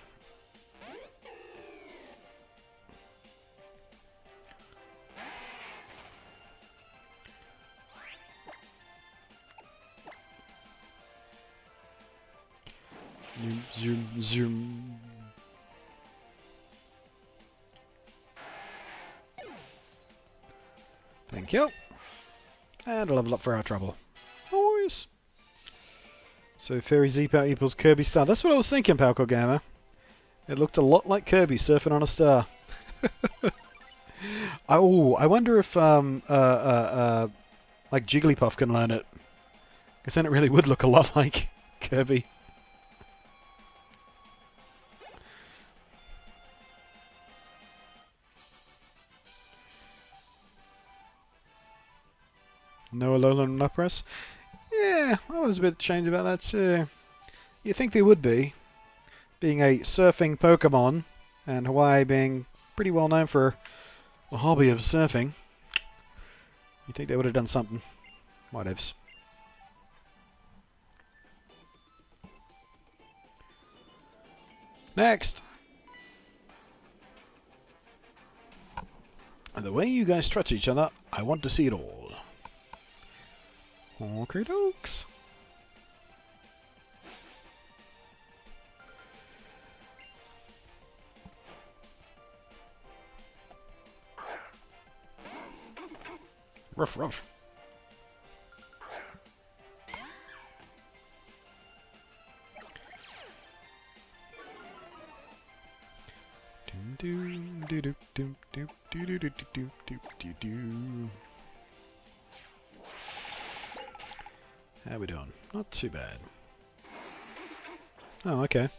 Zoom, zoom. Thank you. And a level up for our trouble. Always. So Fairy Z-Power equals Kirby Star. That's what I was thinking, Palco Gamer. It looked a lot like Kirby surfing on a star. Oh, I wonder if like Jigglypuff can learn it. Because then it really would look a lot like Kirby. No Alolan Lapras? Yeah, I was a bit ashamed about that too. You'd think they would be. Being a surfing Pokemon, and Hawaii being pretty well known for a hobby of surfing. You'd think they would have done something. Whatevs. Next! And the way you guys touch each other, I want to see it all. Okay, dokes. Ruff, ruff. Do do do do do do do do do do do do. How we doing? Not too bad. Oh, okay.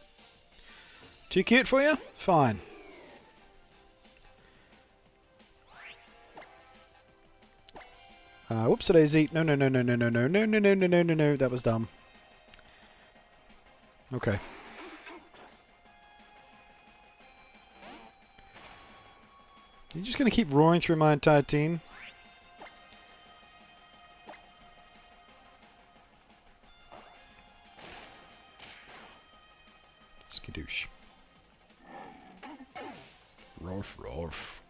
Too cute for you? Fine. Whoops, daisy. No, no, no, no, no, no, no, no, no, no, no, no, no, no. That was dumb. Okay. You're just going to keep roaring through my entire team? Skadoosh. Rorf, rorf.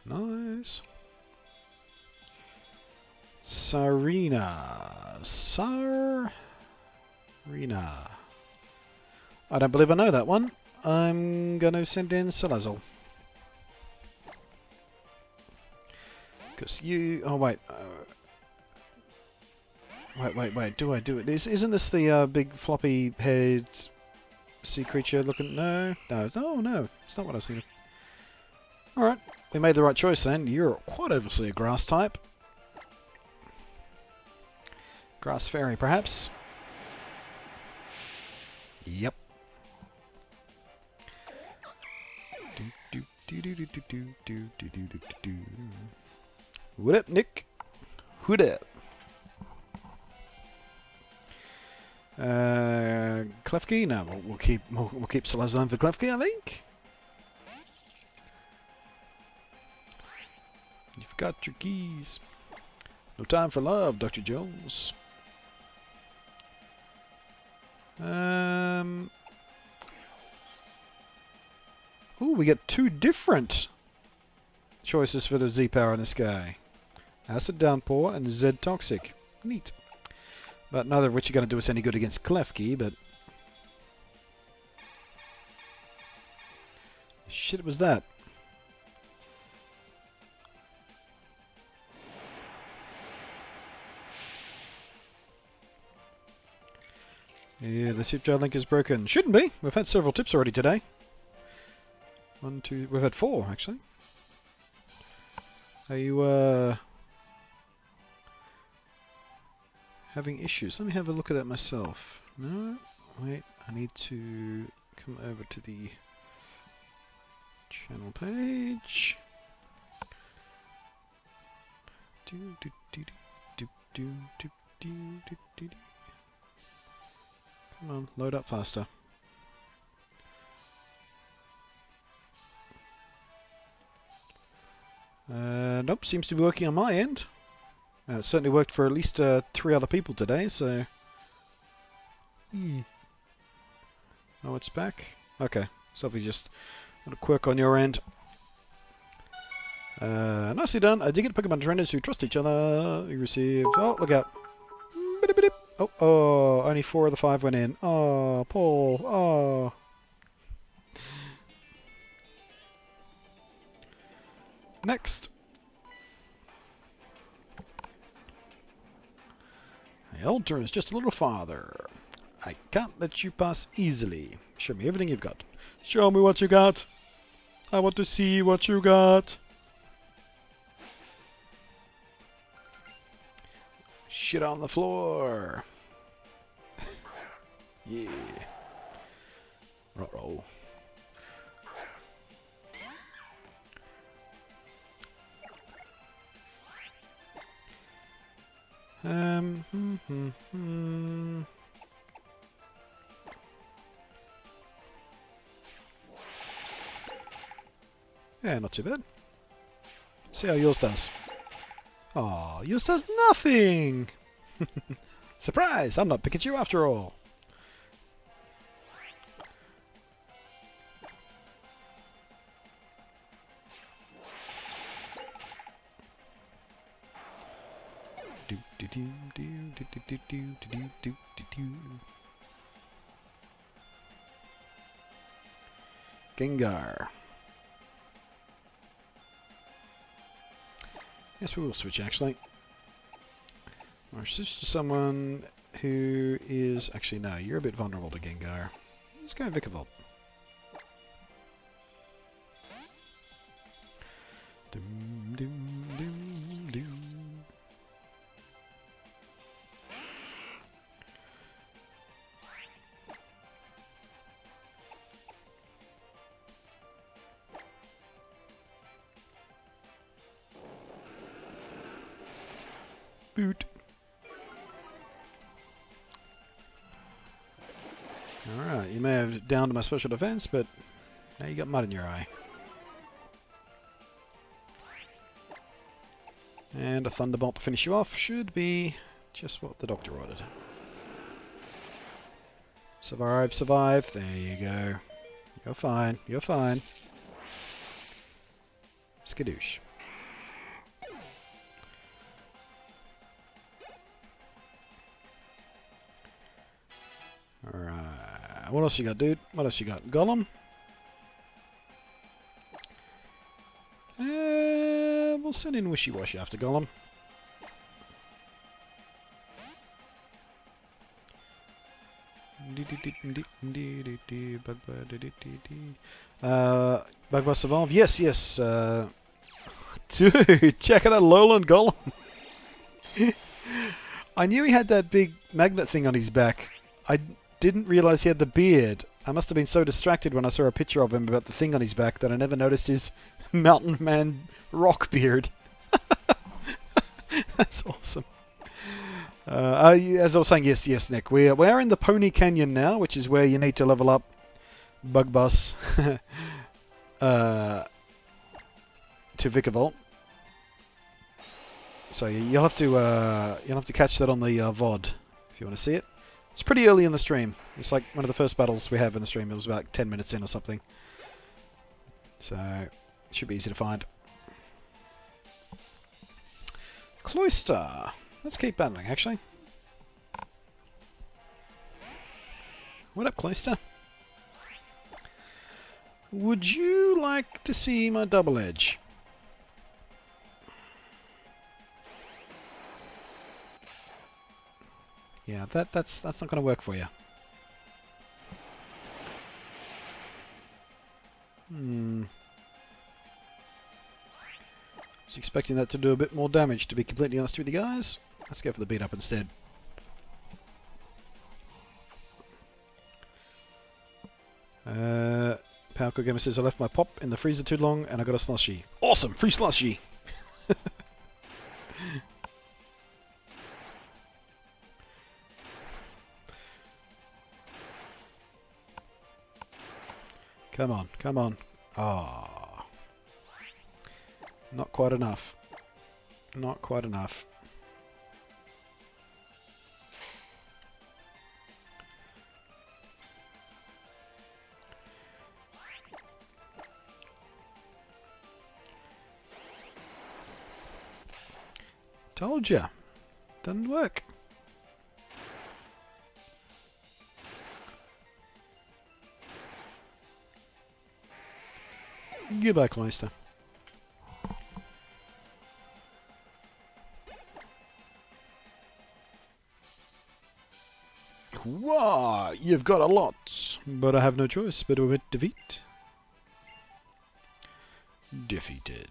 Nice. Sarina. Sarina. I don't believe I know that one. I'm going to send in Salazzle. Because you... Oh, wait. Wait. Do I do it? Isn't this the big floppy head sea creature looking? No. Oh, no. It's not what I was thinking. Alright. We made the right choice then. You're quite obviously a grass type. Grass fairy, perhaps? Yep. What up, Nick? What up? Klefki? No, we'll keep Salazzle for Klefki, I think. You've got your keys. No time for love, Dr. Jones. Ooh, we get two different choices for the Z power in this guy. Acid Downpour and Z Toxic. Neat. But neither of which are going to do us any good against Klefki, but... Shit was that? Yeah, the tip jar link is broken. Shouldn't be. We've had several tips already today. One, two... We've had 4, actually. Are you, having issues? Let me have a look at that myself. No? Wait, I need to come over to the channel page. Come on, load up faster. Nope, seems to be working on my end. It certainly worked for at least 3 other people today, so... Oh, it's back? Okay, Sophie just got a quirk on your end. Nicely done. I did get Pokemon trainers who trust each other. You received... Oh, look out. Oh, only 4 of the 5 went in. Oh, Paul. Oh. Next. The altar is just a little farther. I can't let you pass easily. Show me everything you've got. Show me what you got. I want to see what you got. Shit on the floor. Yeah. Ruh-roh. Yeah, not too bad. See how yours does. Oh, yours does nothing! Surprise! I'm not Pikachu after all. Gengar. Yes, we will switch actually. Or switch to someone who is... Actually, no, you're a bit vulnerable to Gengar. Let's go Vikavolt. Dum, dum, dum. Boot. Alright, you may have downed my special defense, but now you got mud in your eye. And a thunderbolt to finish you off should be just what the doctor ordered. Survive, survive. There you go. You're fine. You're fine. Skadoosh. Alright. What else you got, dude? What else you got? Golem? We'll send in Wishy-Washy after Golem. Bugbuster Evolve? Yes, yes. Dude, check out that Lowland Golem. I knew he had that big magnet thing on his back. I didn't realize he had the beard. I must have been so distracted when I saw a picture of him about the thing on his back that I never noticed his mountain man rock beard. That's awesome. As I was saying, yes, Nick. We're in the Pony Canyon now, which is where you need to level up Bugbus to Vikavolt. So you'll have to catch that on the VOD if you want to see it. It's pretty early in the stream. It's like one of the first battles we have in the stream. It was about 10 minutes in or something. So it should be easy to find. Cloister. Let's keep battling, actually. What up, Cloister? Would you like to see my double edge? Yeah, that's not going to work for you. I was expecting that to do a bit more damage, to be completely honest with you guys. Let's go for the beat up instead. Powerco Gamer says I left my pop in the freezer too long and I got a slushy. Awesome! Free slushy! Come on, come on. Ah, not quite enough. Not quite enough. Told ya. Doesn't work. Goodbye, Cloister. Wah! You've got a lot, but I have no choice but to admit defeat. Defeated.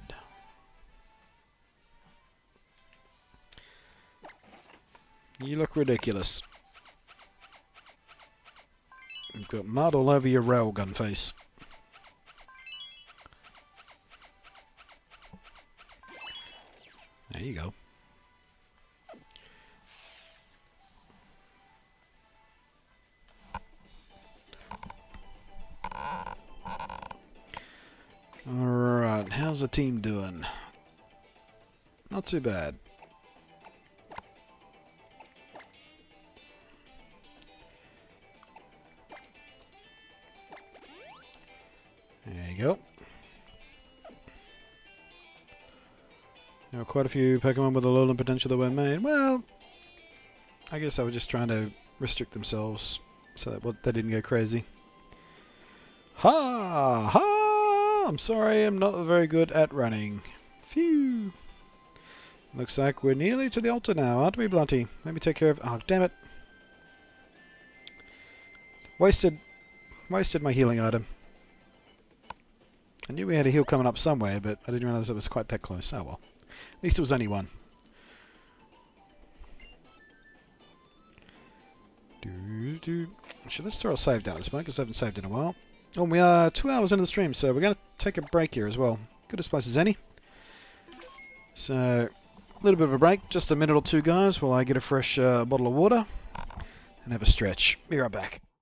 You look ridiculous. You've got mud all over your railgun face. There you go. Alright, how's the team doing? Not too bad. There you go. There were quite a few Pokemon with a lowland potential that weren't made. Well, I guess they were just trying to restrict themselves so that they didn't go crazy. Ha! Ha! I'm sorry, I'm not very good at running. Phew! Looks like we're nearly to the altar now, aren't we, Blunty? Let me take care of... Oh, damn it. Wasted my healing item. I knew we had a heal coming up somewhere, but I didn't realize it was quite that close. Oh well. At least it was only one. Actually, let's throw a save down at this point, because I haven't saved in a while. Oh, we are 2 hours into the stream, so we're going to take a break here as well. Good as place as any. So, little bit of a break, just a minute or two, guys, while I get a fresh bottle of water and have a stretch. Be right back.